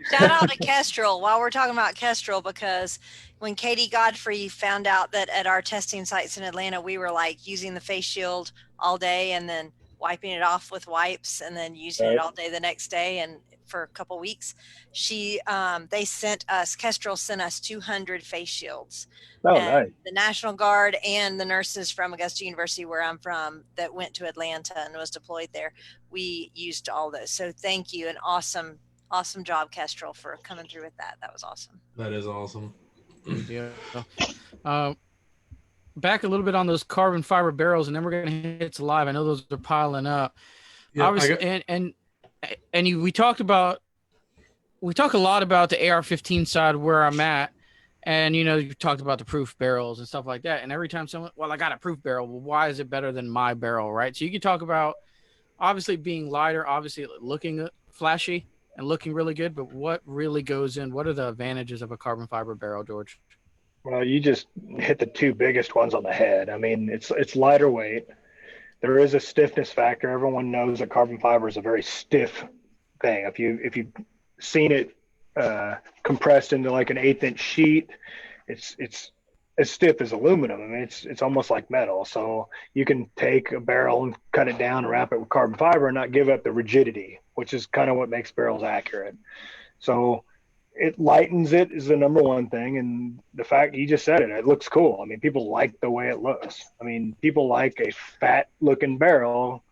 Shout out to Kestrel while we're talking about Kestrel, because when Katie Godfrey found out that at our testing sites in Atlanta, we were like using the face shield all day and then wiping it off with wipes and then using it all day the next day and for a couple weeks, they sent us, Kestrel sent us 200 face shields. Oh, nice. The National Guard and the nurses from Augusta University, where I'm from, that went to Atlanta and was deployed there, we used all those. So thank you, and awesome job, Kestrel, for coming through with that. That was awesome. That is awesome. Yeah. Back a little bit on those carbon fiber barrels, and then we're going to hit live. I know those are piling up. Yeah, we talk a lot about the AR-15 side where I'm at, and you talked about the proof barrels and stuff like that. And every time someone, well, I got a proof barrel. Well, why is it better than my barrel, right? So you can talk about obviously being lighter, obviously looking flashy and looking really good, but what really goes in? What are the advantages of a carbon fiber barrel, George? Well, you just hit the two biggest ones on the head. I mean, it's lighter weight. There is a stiffness factor. Everyone knows that carbon fiber is a very stiff thing. If you've seen it compressed into like an 1/8 sheet, it's as stiff as aluminum. I mean, it's almost like metal. So you can take a barrel and cut it down and wrap it with carbon fiber and not give up the rigidity, which is kind of what makes barrels accurate. So it lightens it is the number one thing. And the fact you just said it looks cool. I mean, people like the way it looks. I mean, people like a fat looking barrel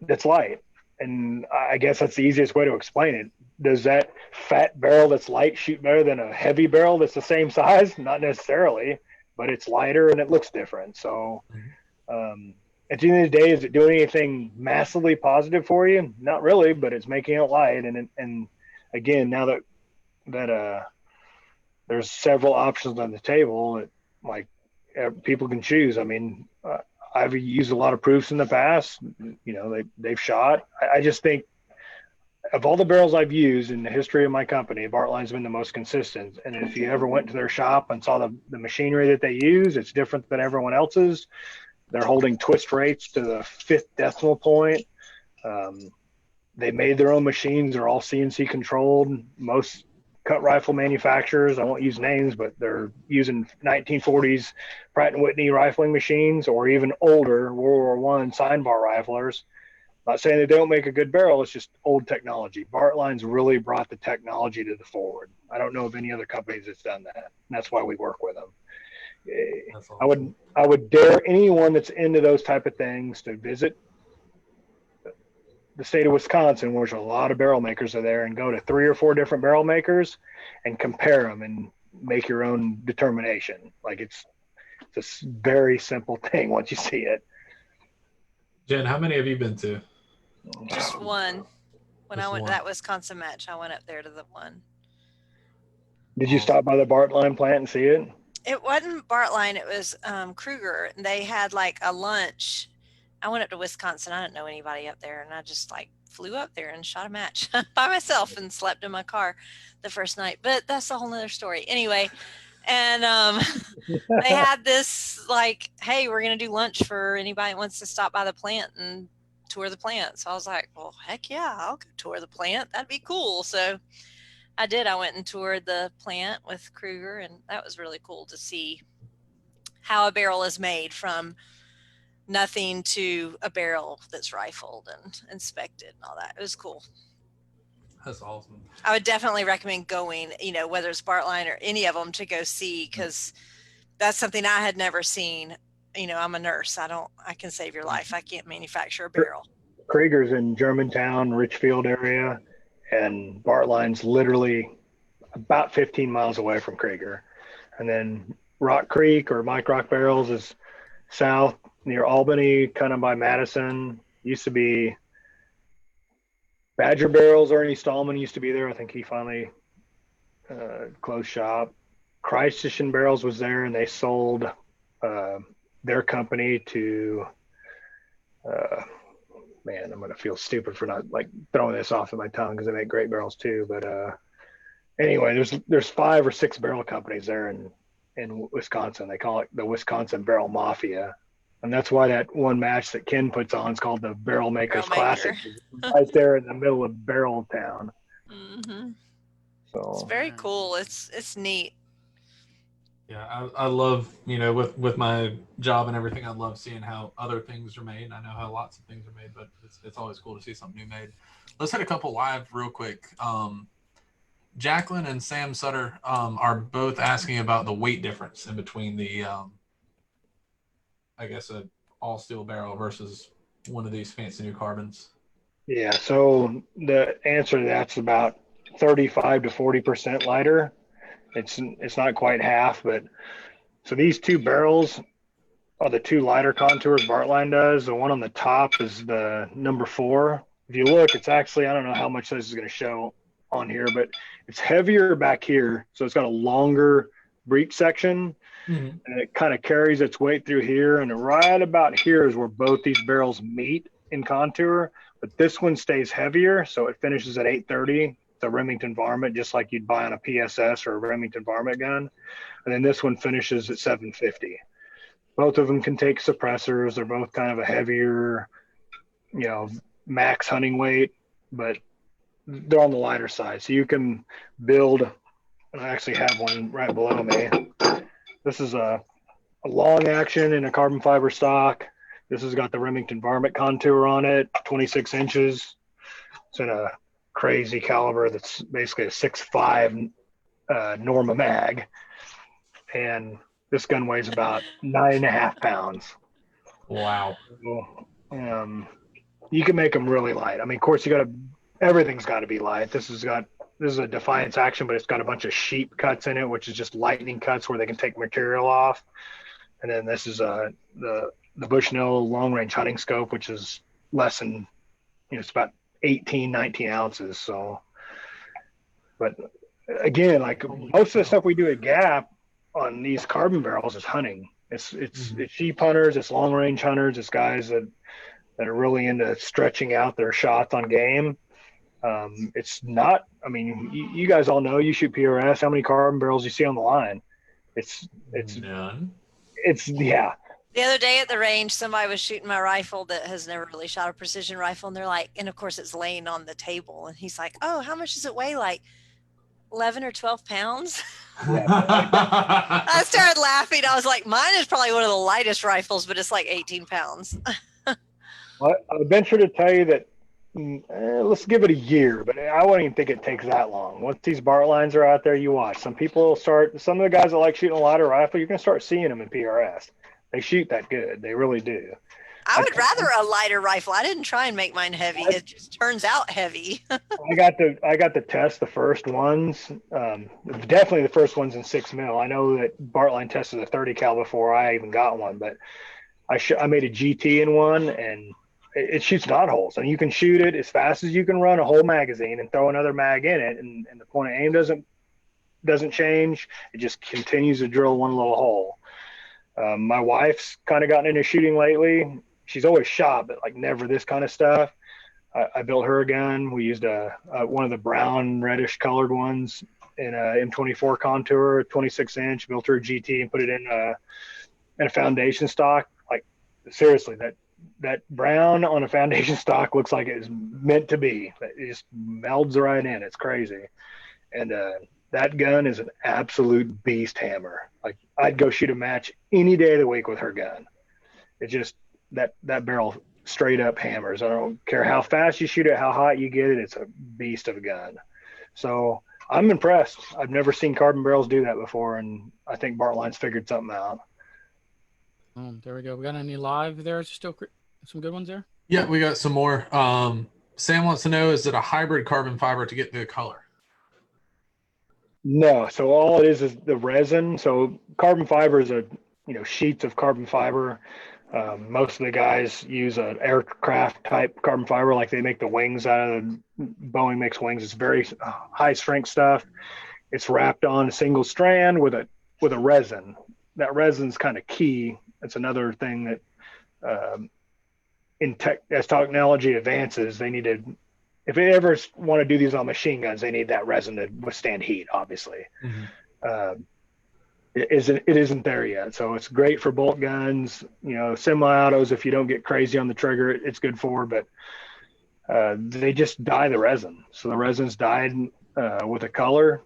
that's light. And I guess that's the easiest way to explain it. Does that fat barrel that's light shoot better than a heavy barrel that's the same size? Not necessarily, but it's lighter and it looks different. So at the end of the day, is it doing anything massively positive for you? Not really, but it's making it light. And again, now that there's several options on the table, people can choose. I mean, I've used a lot of proofs in the past. They've shot. I just think of all the barrels I've used in the history of my company, Bartline's been the most consistent. And if you ever went to their shop and saw the machinery that they use, it's different than everyone else's. They're holding twist rates to the 5th decimal point. They made their own machines. They're all CNC controlled. Most cut rifle manufacturers, I won't use names, but they're using 1940s Pratt & Whitney rifling machines, or even older World War I sign bar riflers. Not saying they don't make a good barrel, it's just old technology. Bartline's really brought the technology to the forward. I don't know of any other companies that's done that. And that's why we work with them. Awesome. I would dare anyone that's into those type of things to visit the state of Wisconsin, where a lot of barrel makers are there, and go to 3 or 4 different barrel makers and compare them and make your own determination. Like it's a very simple thing once you see it. Jen, how many have you been to? Just one. When I went to that Wisconsin match, I went up there to the one. Did you stop by the Bartline plant and see it? It wasn't Bartline. It was Kruger. And they had like a lunch. I went up to Wisconsin. I didn't know anybody up there. And I just flew up there and shot a match by myself and slept in my car the first night. But that's a whole nother story. Anyway. And they had this hey, we're going to do lunch for anybody that wants to stop by the plant and tour the plant. So I was like, well, heck yeah, I'll go tour the plant. That'd be cool. So I did. I went and toured the plant with Kruger, and that was really cool to see how a barrel is made from nothing to a barrel that's rifled and inspected and all that. It was cool. That's awesome. I would definitely recommend going, whether it's Bartline or any of them, to go see, because that's something I had never seen. I'm a nurse. I can save your life. I can't manufacture a barrel. Krieger's in Germantown, Richfield area, and Bartline's literally about 15 miles away from Krieger. And then Rock Creek or Mike Rock Barrels is south near Albany, kind of by Madison. Used to be Badger Barrels. Ernie Stallman used to be there. I think he finally closed shop. Christian Barrels was there, and they sold their company to man, I'm gonna feel stupid for not like throwing this off of my tongue because they make great barrels too. But anyway, there's 5 or 6 barrel companies there in Wisconsin. They call it the Wisconsin Barrel Mafia. And that's why that one match that Ken puts on is called the Barrel Makers Classic. Right there in the middle of Barrel Town. Mm-hmm. So it's very cool. It's neat. Yeah, I love, with my job and everything, I love seeing how other things are made. I know how lots of things are made, but it's always cool to see something new made. Let's hit a couple live real quick. Jacqueline and Sam Sutter are both asking about the weight difference in between the, I guess, a all steel barrel versus one of these fancy new carbons. Yeah, so the answer to that's about 35 to 40% lighter. It's not quite half, but so these 2 barrels are the 2 lighter contours Bartline does. The one on the top is the number 4. If you look, it's actually, I don't know how much this is going to show on here, but it's heavier back here. So it's got a longer breech section, and it kind of carries its weight through here. And right about here is where both these barrels meet in contour, but this one stays heavier. So it finishes at 830. The Remington Varmint, just like you'd buy on a PSS or a Remington Varmint gun. And then this one finishes at 750. Both of them can take suppressors. They're both kind of a heavier, max hunting weight, but they're on the lighter side. So you can build, and I actually have one right below me. This is a long action in a carbon fiber stock. This has got the Remington Varmint contour on it, 26 inches. It's in a crazy caliber that's basically a 6.5 Norma mag, and this gun weighs about 9.5 pounds. Wow. So, you can make them really light. I mean, of course, everything's got to be light. This is a Defiance action, but it's got a bunch of sheep cuts in it, which is just lightning cuts where they can take material off. And then this is the Bushnell long range hunting scope, which is less than, it's about 18, 19 ounces. So, but again, like most of the stuff we do at Gap on these carbon barrels is hunting. It's sheep hunters, it's long range hunters, it's guys that are really into stretching out their shots on game. It's not, I mean, you guys all know, you shoot PRS, how many carbon barrels you see on the line? It's none. Yeah. The other day at the range, somebody was shooting my rifle that has never really shot a precision rifle. And they're like, and of course it's laying on the table. And he's like, oh, how much does it weigh? Like 11 or 12 pounds. I started laughing. I was like, mine is probably one of the lightest rifles, but it's like 18 pounds. Well, I venture to tell you that let's give it a year, but I wouldn't even think it takes that long. Once these Bartlines are out there, you watch. Some of the guys that like shooting a lighter rifle, you're going to start seeing them in PRS. They shoot that good. They really do. I would rather a lighter rifle. I didn't try and make mine heavy. It just turns out heavy. I got to test the first ones. Definitely the first ones in 6mm. I know that Bartline tested a 30 cal before I even got one, but I made a GT in one, and it shoots knot holes, and you can shoot it as fast as you can run a whole magazine and throw another mag in it, and the point of aim doesn't change. It just continues to drill one little hole. My wife's kind of gotten into shooting lately. She's always shot, but like never this kind of stuff. I built her a gun. We used one of the brown reddish colored ones in a M24 contour, 26 inch, built her a GT and put it in a foundation stock. Like seriously, that brown on a foundation stock looks like it is meant to be. It just melds right in. It's crazy. And that gun is an absolute beast hammer. Like I'd go shoot a match any day of the week with her gun. It just that barrel straight up hammers. I don't care how fast you shoot it, how hot you get it. It's a beast of a gun. So I'm impressed. I've never seen carbon barrels do that before, and I think Bartline's figured something out. There we go. We got any live there? Still some good ones there? Yeah, we got some more. Sam wants to know, is it a hybrid carbon fiber to get the color? No, so all it is the resin. So carbon fiber is sheets of carbon fiber. Most of the guys use an aircraft type carbon fiber, like they make the wings out of. Boeing makes wings. It's very high strength stuff. It's wrapped on a single strand with a resin. That resin's kind of key. It's another thing that as technology advances, they need to. If they ever want to do these on machine guns, they need that resin to withstand heat, obviously. Mm-hmm. It isn't there yet. So it's great for bolt guns, semi-autos. If you don't get crazy on the trigger, it's good for, but they just dye the resin. So the resin's dyed with a color.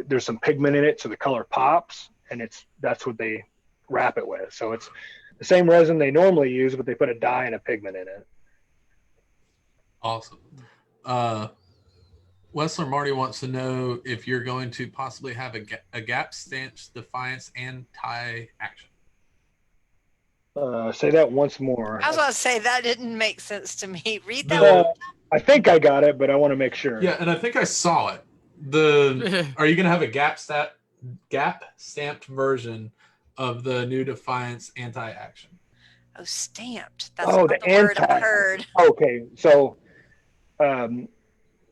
There's some pigment in it, so the color pops, and that's what they wrap it with. So it's the same resin they normally use, but they put a dye and a pigment in it. Awesome. Wessler Marty wants to know if you're going to possibly have a gap stance, defiance, anti action. Say that once more. I was about to say that didn't make sense to me. Read that. I think I got it, but I want to make sure. Yeah, and I think I saw it. Are you going to have a gap stamped version of the new Defiance anti-action? Oh, stamped. That's not the word I heard. Okay, so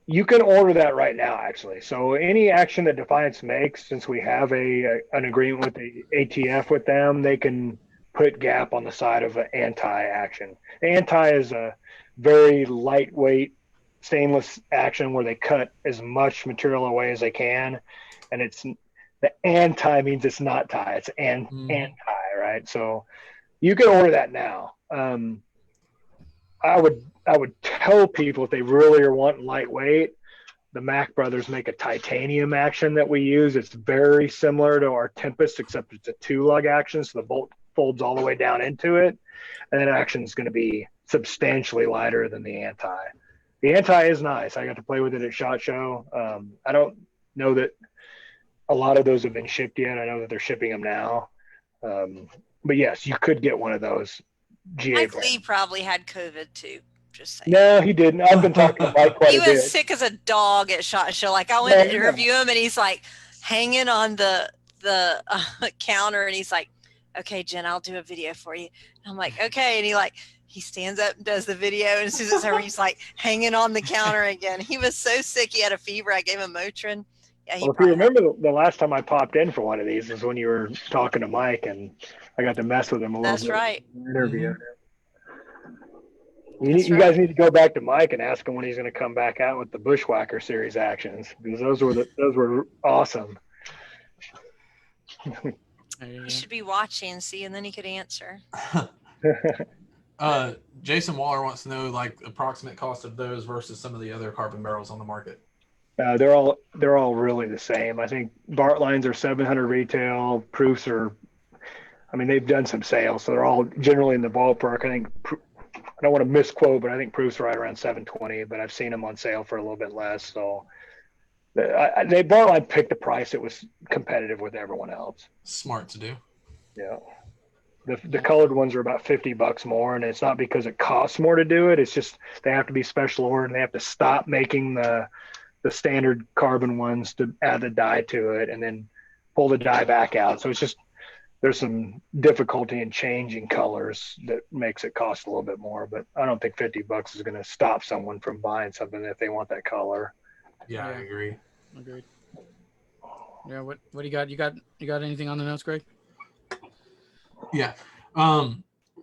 you can order that right now, actually. So any action that Defiance makes, since we have an agreement with the ATF with them, they can put gap on the side of an anti-action. Anti is a very lightweight stainless action where they cut as much material away as they can, and the anti means it's not tie, it's anti, right? So you can order that now. I would tell people if they really are wanting lightweight, the Mac brothers make a titanium action that we use. It's very similar to our Tempest, except it's a 2-lug action, so the bolt folds all the way down into it, and that action is going to be substantially lighter than the anti. The anti is nice. I got to play with it at SHOT Show. I don't know that a lot of those have been shipped yet. I know that they're shipping them now. But yes, you could get one of those. Mike Lee probably had COVID too. Just saying. No, he didn't. I've been talking to Mike quite a bit. He was sick as a dog at SHOT Show. Like I went to interview him, and he's like hanging on the counter, and he's like, "Okay, Jen, I'll do a video for you." And I'm like, "Okay," and he stands up and does the video, and as soon as it's over, he's like hanging on the counter again. He was so sick, he had a fever. I gave him Motrin. Yeah, well, if you remember the last time I popped in for one of these is when you were talking to Mike, and I got to mess with him a little bit. That's right. In the interview. You guys need to go back to Mike and ask him when he's going to come back out with the Bushwhacker series actions, because those were awesome. You should be watching, see, and then he could answer. Jason Waller wants to know like approximate cost of those versus some of the other carbon barrels on the market. They're all really the same. I think Bartlines are $700 retail. Proofs they've done some sales, so they're all generally in the ballpark. I think I don't want to misquote, but I think Proofs are right around $720. But I've seen them on sale for a little bit less. So Bartline picked a price that was competitive with everyone else. Smart to do. Yeah. The colored ones are about $50 more, and it's not because it costs more to do it. It's just they have to be special ordered, and they have to stop making the standard carbon ones to add the dye to it and then pull the dye back out. So it's just there's some difficulty in changing colors that makes it cost a little bit more. But I don't think $50 is going to stop someone from buying something if they want that color. Yeah, I agree. Agreed. Yeah, what do you got? You got anything on the notes, Greg? Yeah.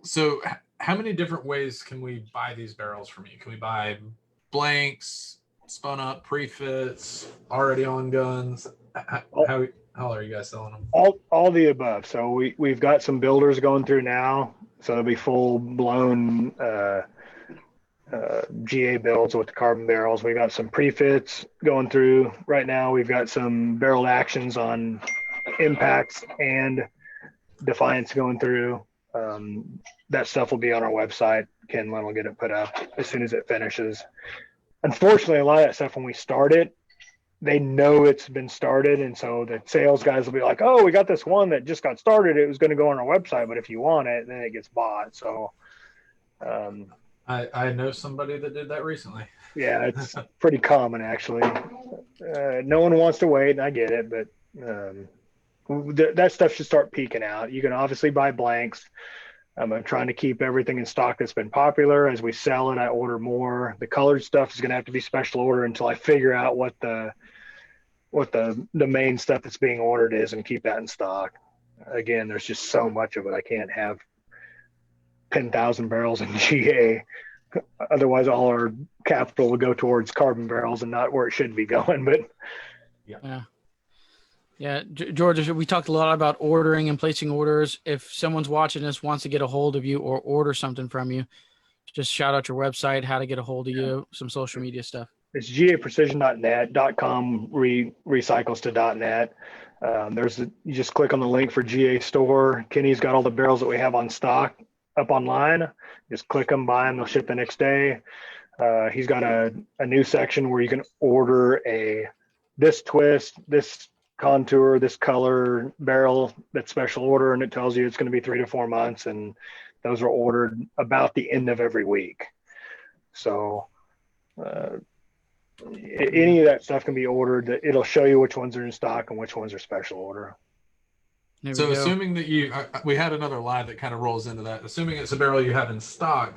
So how many different ways can we buy these barrels from you? Can we buy blanks, spun up, pre-fits, already on guns? How are you guys selling them? All the above. So we've got some builders going through now. So they'll be full blown GA builds with the carbon barrels. We got some pre-fits going through right now. We've got some barreled actions on Impacts and Defiance going through. That stuff will be on our website. Ken Lynn will get it put up as soon as it finishes. Unfortunately, a lot of that stuff, when we start it, they know it's been started. And so the sales guys will be like, oh, we got this one that just got started. It was going to go on our website, but if you want it, then it gets bought. So I know somebody that did that recently. yeah, it's pretty common, actually. No one wants to wait, and I get it, but that stuff should start peaking out. You can obviously buy blanks. I'm trying to keep everything in stock that's been popular. As we sell it, I order more. The colored stuff is going to have to be special order until I figure out what the main stuff that's being ordered is and keep that in stock. Again, there's just so much of it. I can't have 10,000 barrels in GA. Otherwise, all our capital will go towards carbon barrels and not where it should be going. But yeah, George, we talked a lot about ordering and placing orders. If someone's watching this, wants to get a hold of you or order something from you, just shout out your website, how to get a hold of you, some social media stuff. It's gaprecision.net.com recycles to .net. You just click on the link for GA store. Kenny's got all the barrels that we have on stock up online. Just click them, buy them, they'll ship the next day. He's got a new section where you can order this twist, this contour, this color barrel, that's special order, and it tells you it's going to be 3 to 4 months, and those are ordered about the end of every week. So any of that stuff can be ordered. It'll show you which ones are in stock and which ones are special order. So assuming that we had another lie that kind of rolls into that, assuming it's a barrel you have in stock,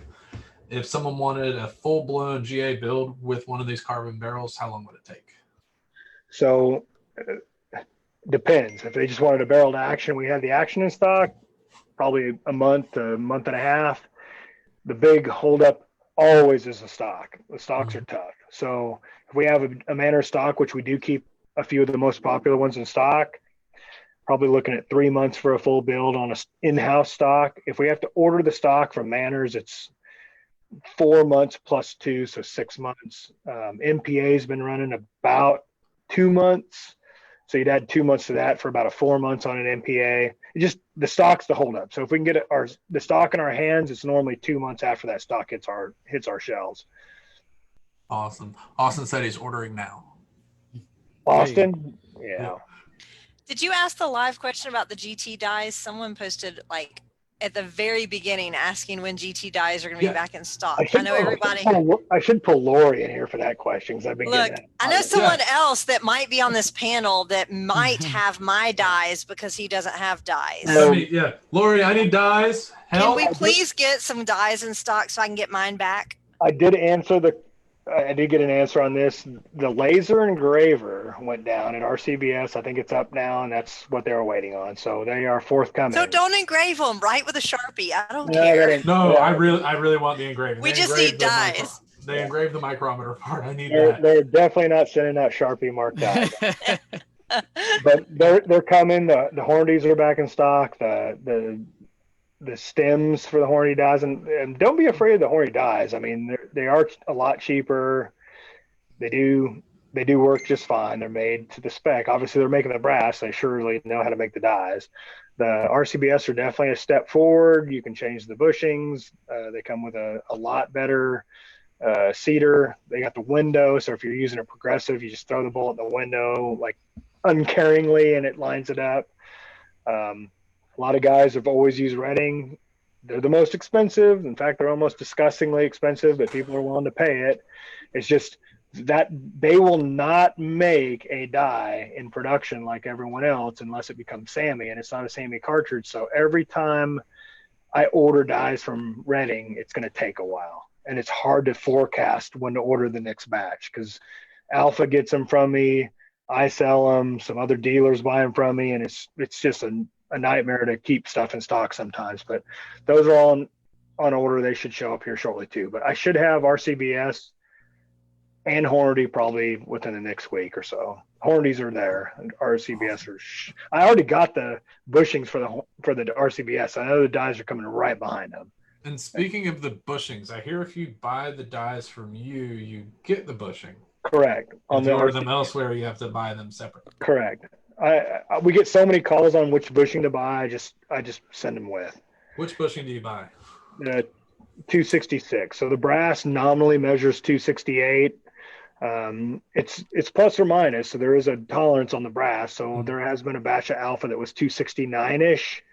if someone wanted a full-blown GA build with one of these carbon barrels, how long would it take? So depends. If they just wanted a barrel to action, we have the action in stock, probably a month to a month and a half. The big holdup always is the stock. The stocks are tough. So if we have a Manor stock, which we do keep a few of the most popular ones in stock, probably looking at 3 months for a full build on a in-house stock. If we have to order the stock from Manors, it's 4 months plus 2, so 6 months. MPA has been running about 2 months. So you'd add 2 months to that for about 4 months on an MPA. The stock's the holdup. So if we can get the stock in our hands, it's normally 2 months after that stock hits our shelves. Awesome. Austin said he's ordering now. Austin? Yeah. Did you ask the live question about the GT dies? Someone posted like at the very beginning asking when GT dies are going to be back in stock. I know everybody. I should pull Lori in here for that question because I've been getting that. I know someone else that might be on this panel that might have my dies because he doesn't have dies. Lori, I need dies. Help. Can we please get some dies in stock so I can get mine back? I did get an answer on this. The laser engraver went down at RCBS. I think it's up now, and that's what they were waiting on. So they are forthcoming. So don't engrave them. Write with a Sharpie. I don't care. No, I really want the engraving. We just need dies. They engraved the micrometer part. I need that. They're definitely not sending out Sharpie marked dies. But they're coming. The Hornadies are back in stock. The stems for the Hornady dies, and don't be afraid of the Hornady dies. I mean, they are a lot cheaper. They do work just fine. They're made to the spec. Obviously, they're making the brass. They surely know how to make the dies. The RCBS are definitely a step forward. You can change the bushings. They come with a lot better cedar. They got the window, so if you're using a progressive, you just throw the bullet in the window like uncaringly, and it lines it up. A lot of guys have always used Redding. They're the most expensive. In fact, they're almost disgustingly expensive, but people are willing to pay it. It's just that they will not make a die in production like everyone else unless it becomes SAMI, and it's not a SAMI cartridge. So every time I order dies from Redding, it's going to take a while. And it's hard to forecast when to order the next batch because Alpha gets them from me. I sell them. Some other dealers buy them from me, and it's just a nightmare to keep stuff in stock sometimes, but those are all on order. They should show up here shortly too, but I should have RCBS and Hornady probably within the next week or so. Hornadies are there, and RCBS are. I already got the bushings for the RCBS. I know the dies are coming right behind them. And speaking of the bushings, I hear if you buy the dies from you get the bushing. Correct. On the order them elsewhere, you have to buy them separately. Correct. We get so many calls on which bushing to buy. I just send them with. Which bushing do you buy? 266. So the brass nominally measures 268. It's plus or minus, so there is a tolerance on the brass. So there has been a batch of alpha that was 269-ish.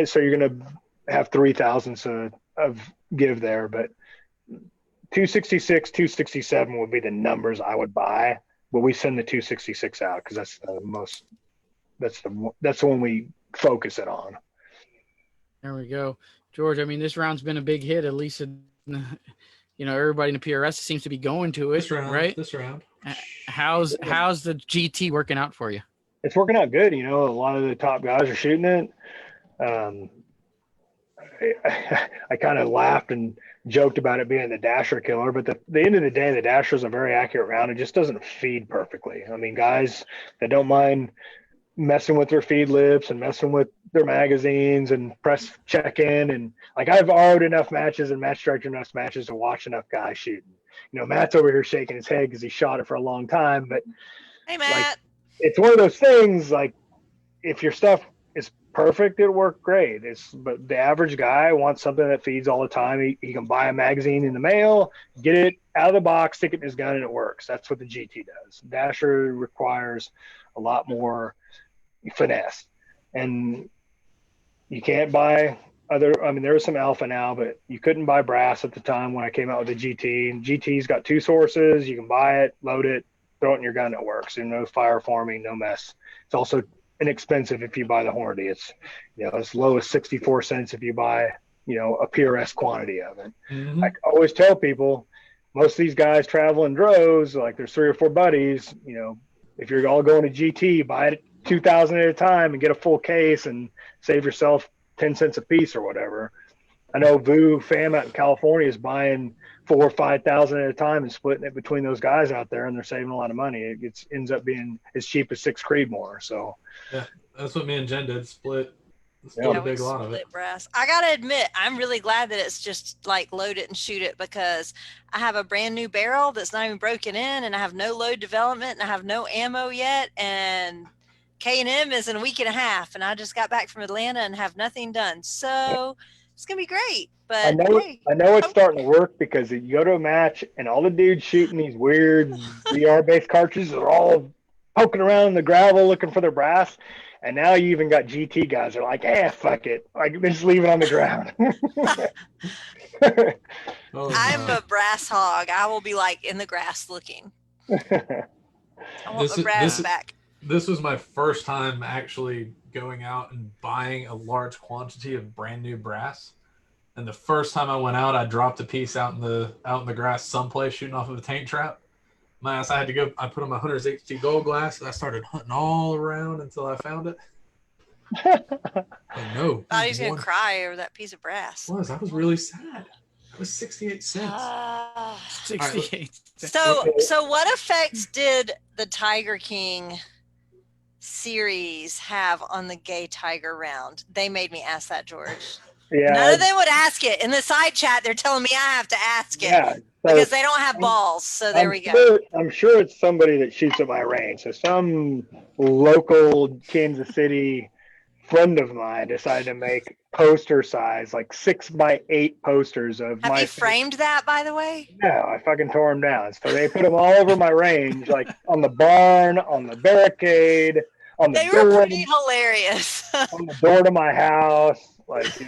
So you're going to have 3 thousandths of give there, but 266, 267 would be the numbers I would buy. But we send the 266 out because that's the most. That's the one we focus it on. There we go, George. I mean, this round's been a big hit. At least, everybody in the PRS seems to be going to it. Right? This round. How's the GT working out for you? It's working out good. A lot of the top guys are shooting it. I kind of laughed and joked about it being the dasher killer, but the end of the day, the dasher is a very accurate round. It just doesn't feed perfectly. I mean, guys that don't mind messing with their feed lips and messing with their magazines and press check in. And like, I've RO'd enough matches and match directed enough matches to watch enough guys shooting. Matt's over here shaking his head because he shot it for a long time, but Hey, Matt. It's one of those things, like, if your stuff is perfect, it'll work great. But the average guy wants something that feeds all the time. He can buy a magazine in the mail, get it out of the box, stick it in his gun, and it works. That's what the GT does. Dasher requires a lot more finesse, and you can't buy there is some alpha now, but you couldn't buy brass at the time when I came out with the GT. And GT's got 2 sources. You can buy it, load it, throw it in your gun, it works. There's no fire forming, no mess. It's also inexpensive if you buy the Hornady. It's as low as 64 cents if you buy a PRS quantity of it. Mm-hmm. I always tell people, most of these guys travel in droves, like there's 3 or 4 buddies. If you're all going to GT, buy it 2,000 at a time and get a full case and save yourself 10 cents a piece or whatever. I know Vu Fam out in California is buying 4,000 or 5,000 at a time and splitting it between those guys out there, and they're saving a lot of money. It ends up being as cheap as 6 Creedmoor. So yeah, that's what me and Jen did. Split Yeah, a big lot of it. Brass. I gotta admit, I'm really glad that it's just like load it and shoot it, because I have a brand new barrel that's not even broken in, and I have no load development, and I have no ammo yet, and K&M is in a week and a half, and I just got back from Atlanta and have nothing done. So it's gonna be great. But I know it's starting to work, because you go to a match and all the dudes shooting these weird VR based cartridges are all poking around in the gravel looking for their brass. And now you even got GT guys that are like, fuck it. Like, just leave it on the ground. I'm a brass hog. I will be like in the grass looking. I want my brass back. This was my first time actually going out and buying a large quantity of brand new brass. And the first time I went out, I dropped a piece out in the grass someplace shooting off of a tank trap. My ass, I put on my Hunter's HT gold glass, and I started hunting all around until I found it. No. I thought he was going to cry over that piece of brass. I was really sad. It was 68 cents. 68. So what effects did the Tiger King series have on the gay tiger round? They made me ask that, George. Yeah. None of them would ask it. In the side chat, they're telling me I have to ask it. Yeah. Because they don't have balls. So there we go. I'm sure it's somebody that shoots at my range. So some local Kansas City friend of mine decided to make poster size, like 6x8 posters of my. Have you framed that, by the way? No, I fucking tore them down. So they put them all over my range, like on the barn, on the barricade, on the door. They were pretty hilarious. On the door to my house. Like,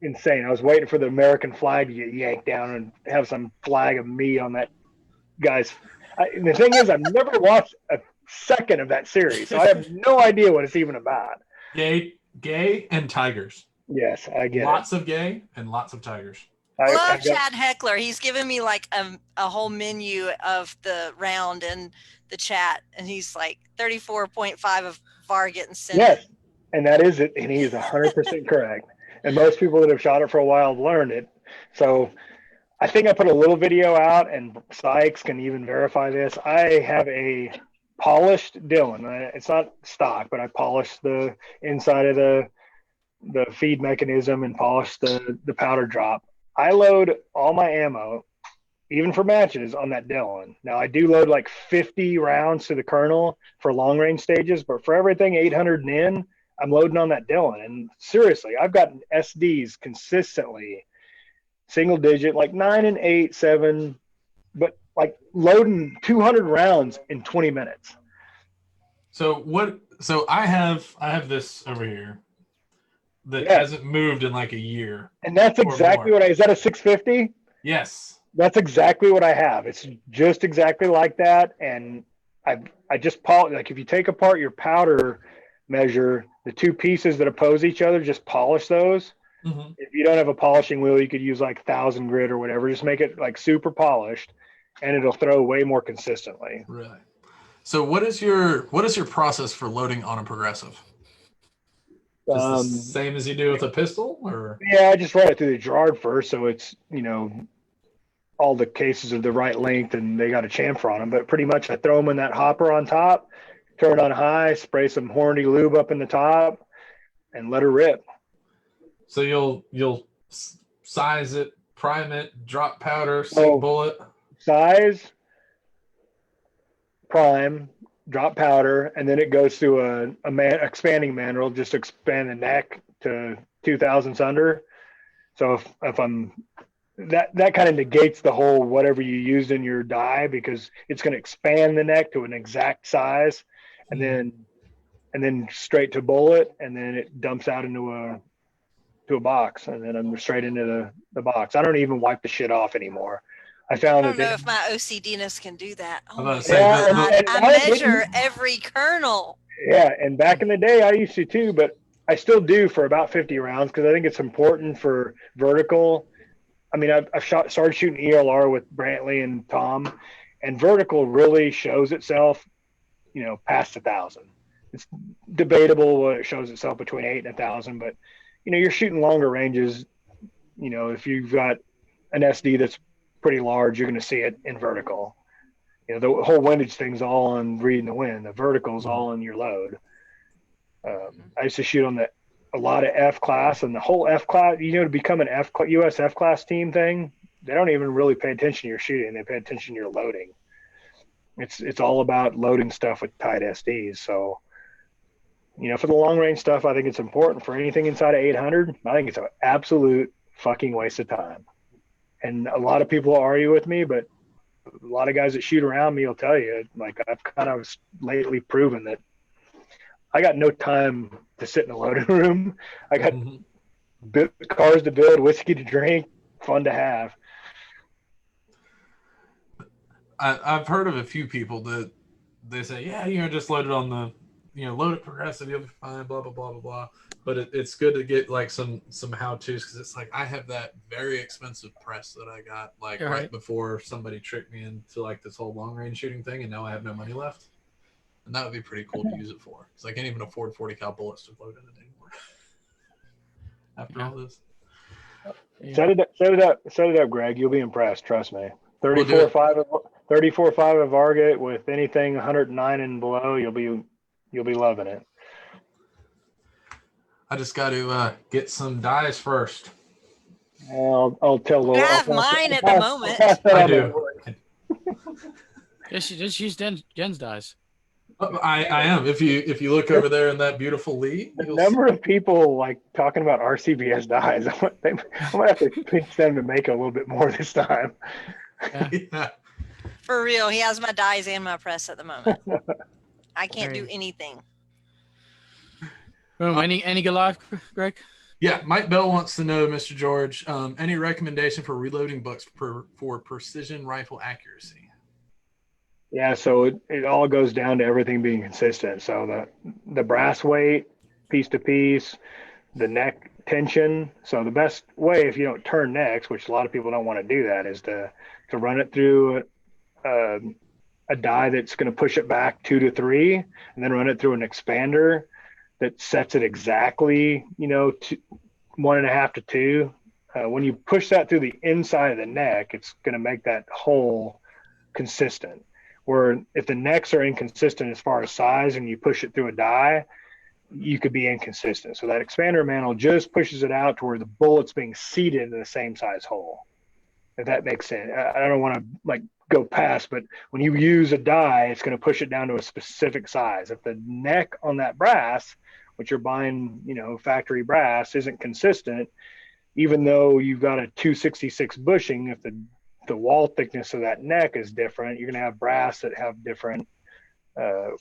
insane. I was waiting for the American flag to get yanked down and have some flag of me on that guy's. The thing is, I've never watched a second of that series, so I have no idea what it's even about. Gay and tigers. Yes, I get lots of gay and lots of tigers. I love Chad Heckler. He's given me like a whole menu of the round in the chat, and he's like 34.5 of Varget and Senate. Yes, and that is it, and he is 100% correct. And most people that have shot it for a while have learned it. So I think I put a little video out, and Sykes can even verify this. I have a polished Dillon. It's not stock, but I polished the inside of the feed mechanism and polished the powder drop. I load all my ammo, even for matches, on that Dillon. Now, I do load like 50 rounds to the kernel for long range stages, but for everything 800 and in, I'm loading on that Dillon, and seriously, I've gotten SDs consistently, single digit, like 9 and 8, 7, but like loading 200 rounds in 20 minutes. So I have this over here that hasn't moved in like a year. And that's exactly what is that a 650? Yes. That's exactly what I have. It's just exactly like that. And I just like if you take apart your powder measure, the two pieces that oppose each other, just polish those. Mm-hmm. If you don't have a polishing wheel, you could use like 1,000 grit or whatever. Just make it like super polished, and it'll throw way more consistently. Right. So what is your process for loading on a progressive? Just the same as you do with a pistol, or? Yeah, I just run it through the Gerard first, so it's, you know, all the cases are the right length and they got a chamfer on them. But pretty much I throw them in that hopper on top, turn it on high, spray some Hornady lube up in the top, and let her rip. So you'll size it, prime it, drop powder, sink bullet. Size, prime, drop powder, and then it goes through expanding manual, just to expand the neck to 2,000ths under. So if I'm that kind of negates the whole whatever you used in your die, because it's going to expand the neck to an exact size, and then straight to bullet, and then it dumps out into a box, and then I'm straight into the box. I don't even wipe the shit off anymore. I don't know if my OCDness can do that. Oh my God. I measure every kernel. Yeah, and back in the day I used to too, but I still do for about 50 rounds because I think it's important for vertical. I mean, I've started shooting ELR with Brantley and Tom, and vertical really shows itself, you know, past 1,000. It's debatable what it shows itself between 8 and 1,000, but you know, you're shooting longer ranges. You know, if you've got an SD that's pretty large, you're going to see it in vertical. You know, the whole windage thing's all on reading the wind. The vertical's all on your load. I used to shoot on a lot of F class, and the whole F class, you know, to become an US F class team thing, they don't even really pay attention to your shooting. They pay attention to your loading. It's all about loading stuff with tight SDs. So, you know, for the long range stuff, I think it's important. For anything inside of 800, I think it's an absolute fucking waste of time. And a lot of people argue with me, but a lot of guys that shoot around me will tell you, like, I've kind of lately proven that I got no time to sit in a loading room. I got cars to build, whiskey to drink, fun to have. I've heard of a few people that they say, yeah, you know, just load it on the, you know, load it progressive, you'll be fine, blah, blah, blah, blah, blah. But it's good to get like some how-tos, because it's like I have that very expensive press that I got like right before somebody tricked me into like this whole long-range shooting thing, and now I have no money left. And that would be pretty cool to use it for, because I can't even afford 40 cal bullets to load in it anymore. After all this. Yeah. Set it up, Greg. You'll be impressed. Trust me. 34.5 of Varget with anything 109 and below, you'll be loving it. I just got to get some dies first. I'll tell Laura. I have mine at the moment. I do. Yes, you just use Jen's dies. I am. If you look over there in that beautiful lead, the number of people like talking about RCBS dies, I might have to pinch them to make a little bit more this time. Yeah. For real, he has my dies and my press at the moment. I can't do anything. Any good luck, Greg? Yeah, Mike Bell wants to know, Mr. George, any recommendation for reloading books for precision rifle accuracy? Yeah, so it all goes down to everything being consistent. So the brass weight, piece to piece, the neck tension. So the best way, if you don't turn necks, which a lot of people don't want to do that, is to run it through a die that's going to push it back 2 to 3, and then run it through an expander that sets it exactly, 1.5 to 2. When you push that through the inside of the neck, it's going to make that hole consistent. Where if the necks are inconsistent as far as size and you push it through a die, you could be inconsistent. So that expander mantle just pushes it out to where the bullet's being seated in the same size hole. If that makes sense. I don't want to go past, but when you use a die, it's going to push it down to a specific size. If the neck on that brass what you're buying, factory brass isn't consistent, even though you've got a 266 bushing. If the wall thickness of that neck is different, you're going to have brass that have different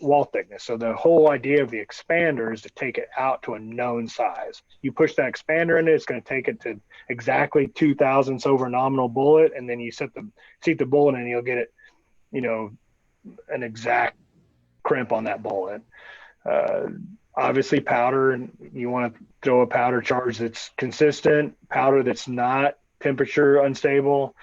wall thickness. So the whole idea of the expander is to take it out to a known size. You push that expander in it, it's going to take it to exactly 2 thousandths over nominal bullet, and then you seat the bullet and you'll get it, an exact crimp on that bullet. Obviously powder, and you want to throw a powder charge that's consistent, powder that's not temperature unstable.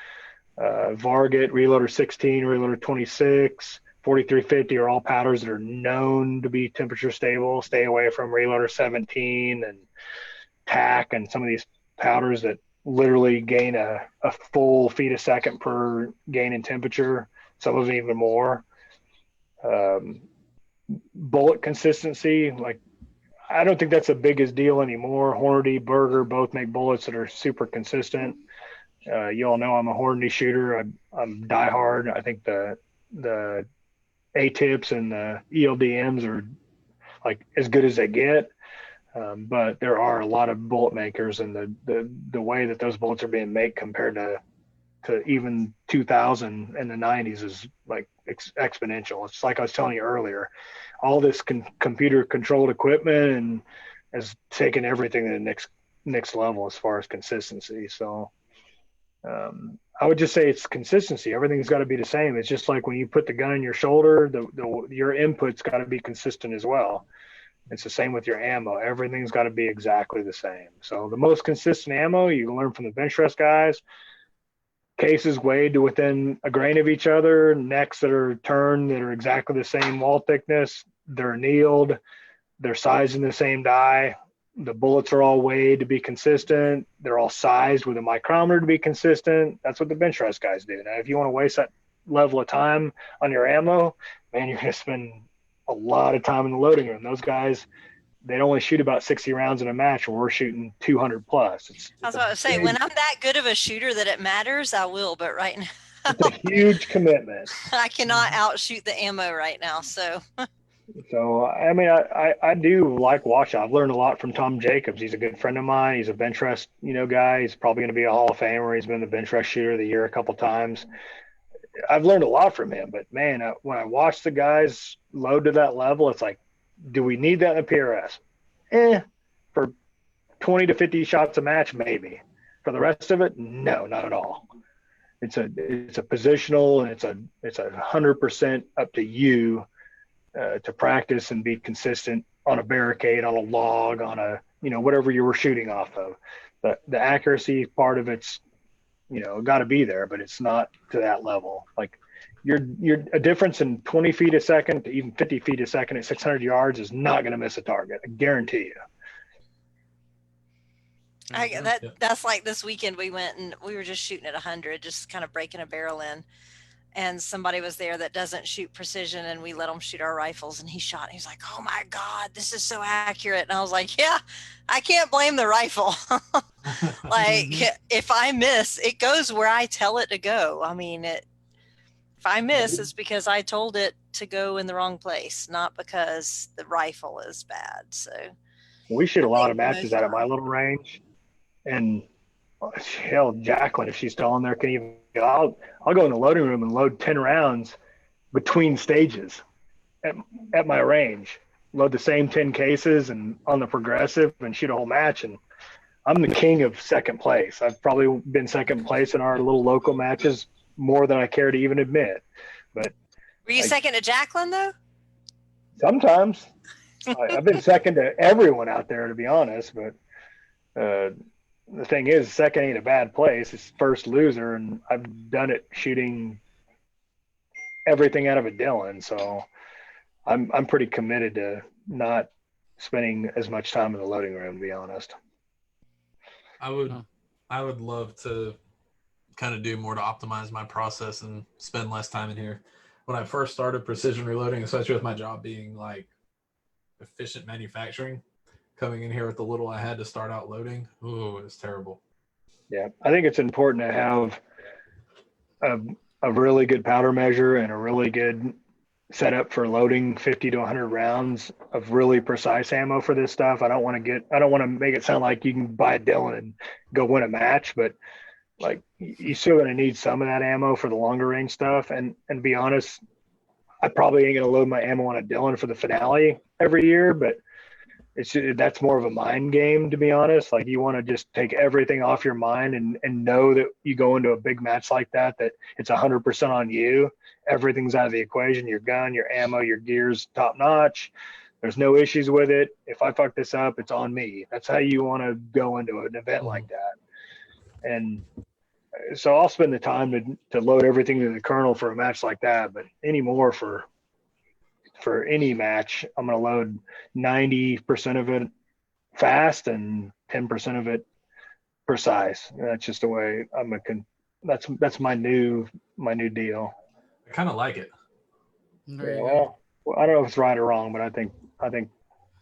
Varget, Reloader 16, Reloader 26, 4350 are all powders that are known to be temperature stable. Stay away from Reloader 17 and TAC and some of these powders that literally gain a full feet a second per gain in temperature, some of them even more. Bullet consistency, like, I don't think that's the biggest deal anymore. Hornady, Berger both make bullets that are super consistent. You all know I'm a Hornady shooter. I'm diehard. I think the A-tips and the ELDMs are like as good as they get. But there are a lot of bullet makers, and the way that those bullets are being made compared to even 2000 and the 90s is like exponential. It's like I was telling you earlier, all this computer controlled equipment and has taken everything to the next level as far as consistency. So I would just say it's consistency. Everything's got to be the same. It's just like when you put the gun in your shoulder, your input's got to be consistent as well. It's the same with your ammo. Everything's got to be exactly the same. So the most consistent ammo you can learn from the bench rest guys. Cases weighed to within a grain of each other, necks that are turned that are exactly the same wall thickness, they're annealed, they're sized in the same die. The bullets are all weighed to be consistent. They're all sized with a micrometer to be consistent. That's what the bench rest guys do. Now, if you want to waste that level of time on your ammo, man, you're going to spend a lot of time in the loading room. Those guys, they'd only shoot about 60 rounds in a match, and we're shooting 200 plus. I was about to say, when I'm that good of a shooter that it matters, I will. But right now, it's a huge commitment. I cannot outshoot the ammo right now. So I mean, I do like watching. I've learned a lot from Tom Jacobs. He's a good friend of mine. He's a bench rest, guy. He's probably going to be a Hall of Famer. He's been the bench rest shooter of the year a couple times. I've learned a lot from him. But man, when I watch the guys load to that level, it's like, do we need that in the PRS? For 20 to 50 shots a match, maybe. For the rest of it, no, not at all. It's a positional, and it's 100% up to you to practice and be consistent on a barricade, on a log, on a whatever you were shooting off of. The accuracy part of it's got to be there, but it's not to that level. Like you're a difference in 20 feet a second to even 50 feet a second at 600 yards is not going to miss a target. I guarantee you. That's like this weekend we went and we were just shooting at 100, just kind of breaking a barrel in, and somebody was there that doesn't shoot precision, and we let him shoot our rifles, and he shot. He was like, "Oh my God, this is so accurate." And I was like, "Yeah, I can't blame the rifle." Like if I miss, it goes where I tell it to go. I mean, if I miss, it's because I told it to go in the wrong place, not because the rifle is bad. So we shoot a lot of matches out at my little range, and hell, Jacqueline, if she's still in there, can even I'll go in the loading room and load 10 rounds between stages at my range, load the same 10 cases and on the progressive and shoot a whole match. And I'm the king of second place. I've probably been second place in our little local matches more than I care to even admit. But were you second to Jacqueline though? Sometimes. I've been second to everyone out there, to be honest, but the thing is, second ain't a bad place. It's first loser, and I've done it shooting everything out of a Dillon, so I'm pretty committed to not spending as much time in the loading room, to be honest. I would love to kind of do more to optimize my process and spend less time in here. When I first started precision reloading, especially with my job being like efficient manufacturing, coming in here with the little I had to start out loading, ooh, it was terrible. Yeah, I think it's important to have a really good powder measure and a really good set up for loading 50 to 100 rounds of really precise ammo for this stuff. I don't want to make it sound like you can buy a Dillon and go win a match, but like you're still going to need some of that ammo for the longer range stuff. And to be honest, I probably ain't going to load my ammo on a Dillon for the finale every year, but that's more of a mind game, to be honest. Like you want to just take everything off your mind and know that you go into a big match like that it's 100% on you. Everything's out of the equation. Your gun, your ammo, your gear's top notch. There's no issues with it. If I fuck this up, it's on me. That's how you want to go into an event like that. And so I'll spend the time to load everything to the kernel for a match like that. But anymore for any match, I'm going to load 90% of it fast and 10% of it precise. That's just the way that's my new deal. I kind of like it. Well, I don't know if it's right or wrong, but I think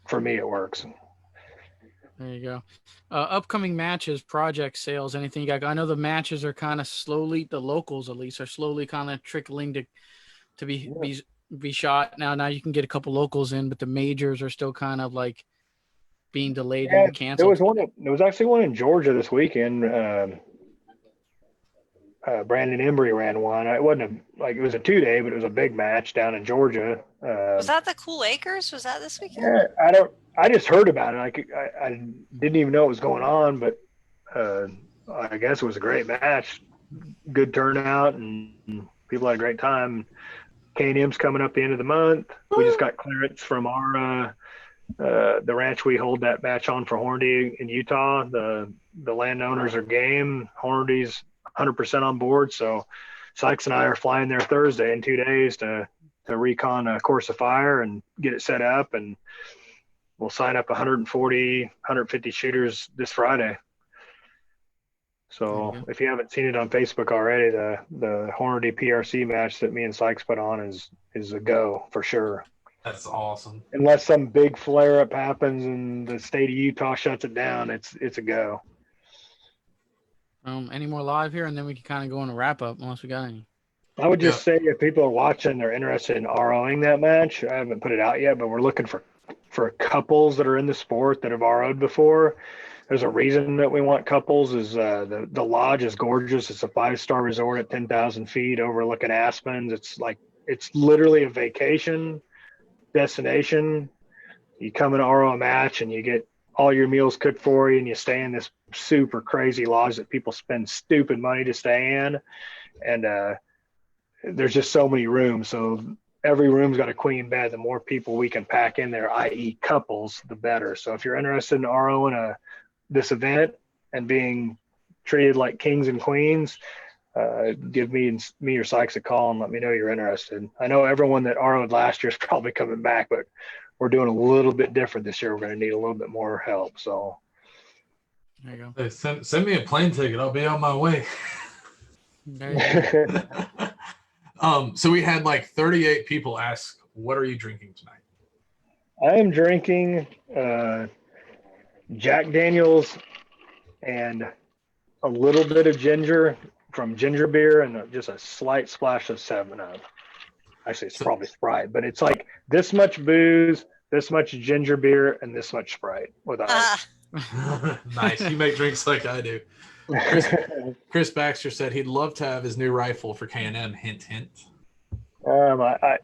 for me it works. There you go. Upcoming matches, project sales, anything you got? I know the matches are kind of slowly, the locals at least are slowly kind of trickling to be shot. Now you can get a couple locals in, but the majors are still kind of like being delayed and canceled. There was actually one in Georgia this weekend. Brandon Embry ran one. It was a 2-day, but it was a big match down in Georgia. Was that the Cool Acres? Was that this weekend? Yeah, I just heard about it. I didn't even know it was going on, but I guess it was a great match. Good turnout, and people had a great time. K&M's coming up the end of the month. We just got clearance from our the ranch we hold that match on for Hornady in Utah. The landowners are game. Hornady's 100% on board. So Sykes and I are flying there Thursday in 2 days to recon a course of fire and get it set up, and we'll sign up 140, 150 shooters this Friday. So if you haven't seen it on Facebook already, the Hornady PRC match that me and Sykes put on is a go for sure. That's awesome. Unless some big flare up happens and the state of Utah shuts it down, it's a go. Any more live here, and then we can kind of go on a wrap up unless we got any. I would just say if people are watching, they're interested in ROing that match. I haven't put it out yet, but we're looking for couples that are in the sport that have RO'd before. There's a reason that we want couples. Is the lodge is gorgeous. It's a 5-star resort at 10,000 feet overlooking Aspens. It's literally a vacation destination. You come and RO a match and you get all your meals cooked for you, and you stay in this super crazy lodge that people spend stupid money to stay in. And there's just so many rooms. So every room's got a queen bed. The more people we can pack in there, i.e. couples, the better. So if you're interested in ROing this event and being treated like kings and queens, give me or Sykes a call and let me know you're interested. I know everyone that RO'd last year is probably coming back, but we're doing a little bit different this year. We're going to need a little bit more help. So there you go. Hey, send me a plane ticket. I'll be on my way. There you go. So we had like 38 people ask, what are you drinking tonight? I am drinking Jack Daniels and a little bit of ginger from ginger beer and just a slight splash of 7-Up. Actually, it's probably Sprite, but it's like this much booze, this much ginger beer, and this much Sprite with ice. Nice. You make drinks like I do. Chris Baxter said he'd love to have his new rifle for K&M. Hint, hint. I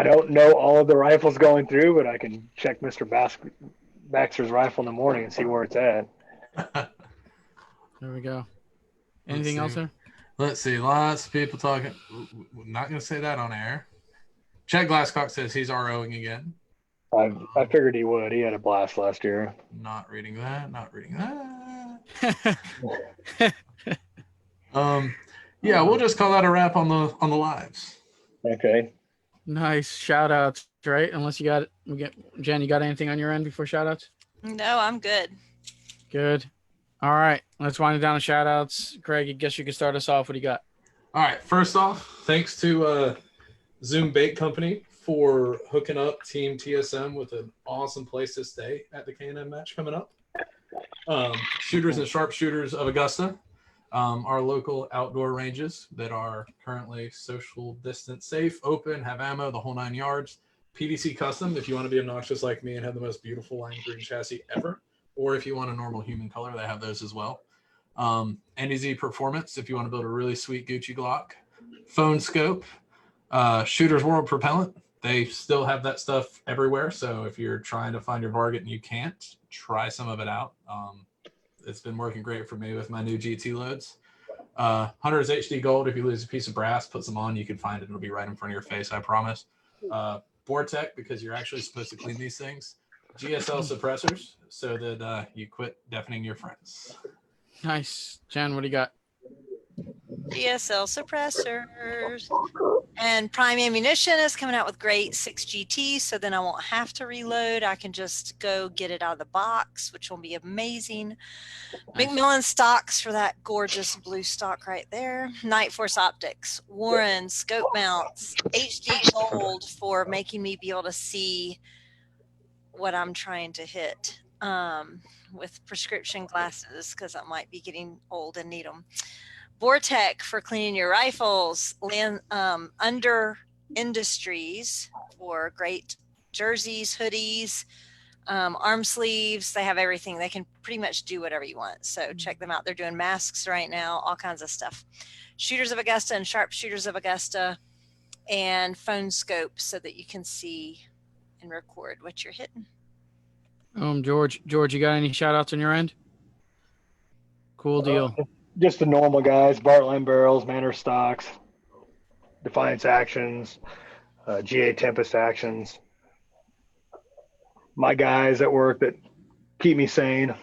don't know all of the rifles going through, but I can check Mr. Baxter's rifle in the morning and see where it's at. There we go. Anything else there? Let's see. Lots of people talking. We're not going to say that on air. Chad Glasscock says he's ROing again. I figured he would. He had a blast last year. Not reading that. Yeah, we'll just call that a wrap on the lives. Okay. Nice shout outs, right? Unless Jen, you got anything on your end before shout outs? No, I'm good. Good. All right. Let's wind it down to shout outs. Craig, I guess you can start us off. What do you got? All right. First off, thanks to Zoom Bait Company for hooking up Team TSM with an awesome place to stay at the K&M match coming up. Shooters and Sharpshooters of Augusta. Our local outdoor ranges that are currently social distance safe, open, have ammo, the whole 9 yards. PVC custom if you want to be obnoxious like me and have the most beautiful lime green chassis ever, or if you want a normal human color, they have those as well. NEZ Performance if you want to build a really sweet Gucci Glock. Phone Scope, Shooter's World Propellant. They still have that stuff everywhere, so if you're trying to find your target and you can't, try some of it out. It's been working great for me with my new GT loads. Hunter's HD Gold, if you lose a piece of brass, put some on, you can find it. It'll be right in front of your face, I promise. Vortec, because you're actually supposed to clean these things. GSL suppressors, so that you quit deafening your friends. Nice. Jen, what do you got? GSL suppressors. And Prime Ammunition is coming out with great 6GT, so then I won't have to reload. I can just go get it out of the box, which will be amazing. Nice. McMillan stocks for that gorgeous blue stock right there. Night Force Optics, Warren scope mounts, HD Gold for making me be able to see what I'm trying to hit with prescription glasses because I might be getting old and need them. Vortec for cleaning your rifles. Under Industries for great jerseys, hoodies, arm sleeves. They have everything. They can pretty much do whatever you want. So check them out. They're doing masks right now, all kinds of stuff. Shooters of Augusta and Sharpshooters of Augusta, and phone scope so that you can see and record what you're hitting. George, you got any shout outs on your end? Cool deal. Just the normal guys, Bartline Barrels, Manor Stocks, Defiance Actions, GA Tempest Actions. My guys at work that keep me sane.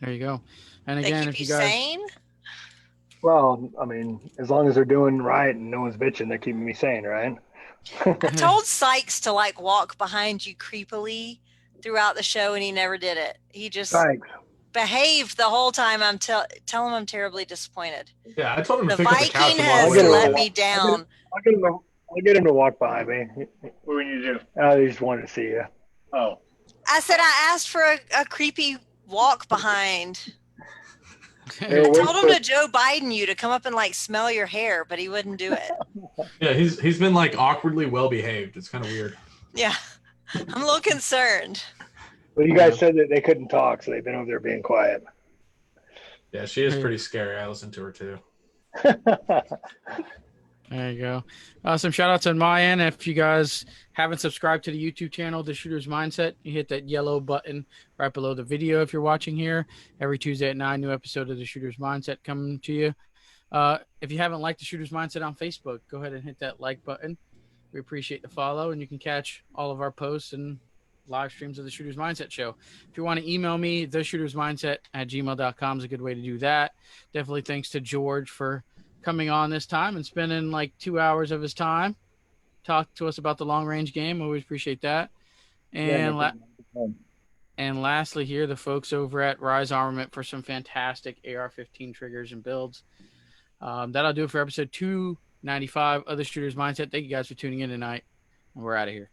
There you go. And They again, keep if you you guys sane. Well, I mean, as long as they're doing right and no one's bitching, they're keeping me sane, right? I told Sykes to like walk behind you creepily throughout the show, and he never did it. He just Thanks. behaved the whole time. Tell him I'm terribly disappointed. Yeah, I told him to The pick up the couch Viking and has walk away. let me down. I'll get him to walk behind me. What would you do? I just wanted to see you. Oh. I said I asked for a creepy walk behind. Hey, I wait told him to Joe Biden you to come up and like smell your hair, but he wouldn't do it. Yeah, he's been like awkwardly well behaved. It's kind of weird. Yeah, I'm a little concerned. Well, you guys said that they couldn't talk, so they've been over there being quiet. Yeah, she is pretty scary. I listened to her too. There you go. Some shout outs on my end. If you guys haven't subscribed to the YouTube channel, The Shooter's Mindset, you hit that yellow button right below the video if you're watching here. Every Tuesday at 9, new episode of The Shooter's Mindset coming to you. If you haven't liked The Shooter's Mindset on Facebook, go ahead and hit that like button. We appreciate the follow, and you can catch all of our posts and live streams of The Shooter's Mindset show. If you want to email me, theshootersmindset@gmail.com is a good way to do that. Definitely thanks to George for coming on this time and spending like 2 hours of his time talk to us about the long range game. Always appreciate that. And and lastly here, the folks over at Rise Armament for some fantastic AR-15 triggers and builds. That'll do it for episode 295 of The Shooter's Mindset. Thank you guys for tuning in tonight, and we're out of here.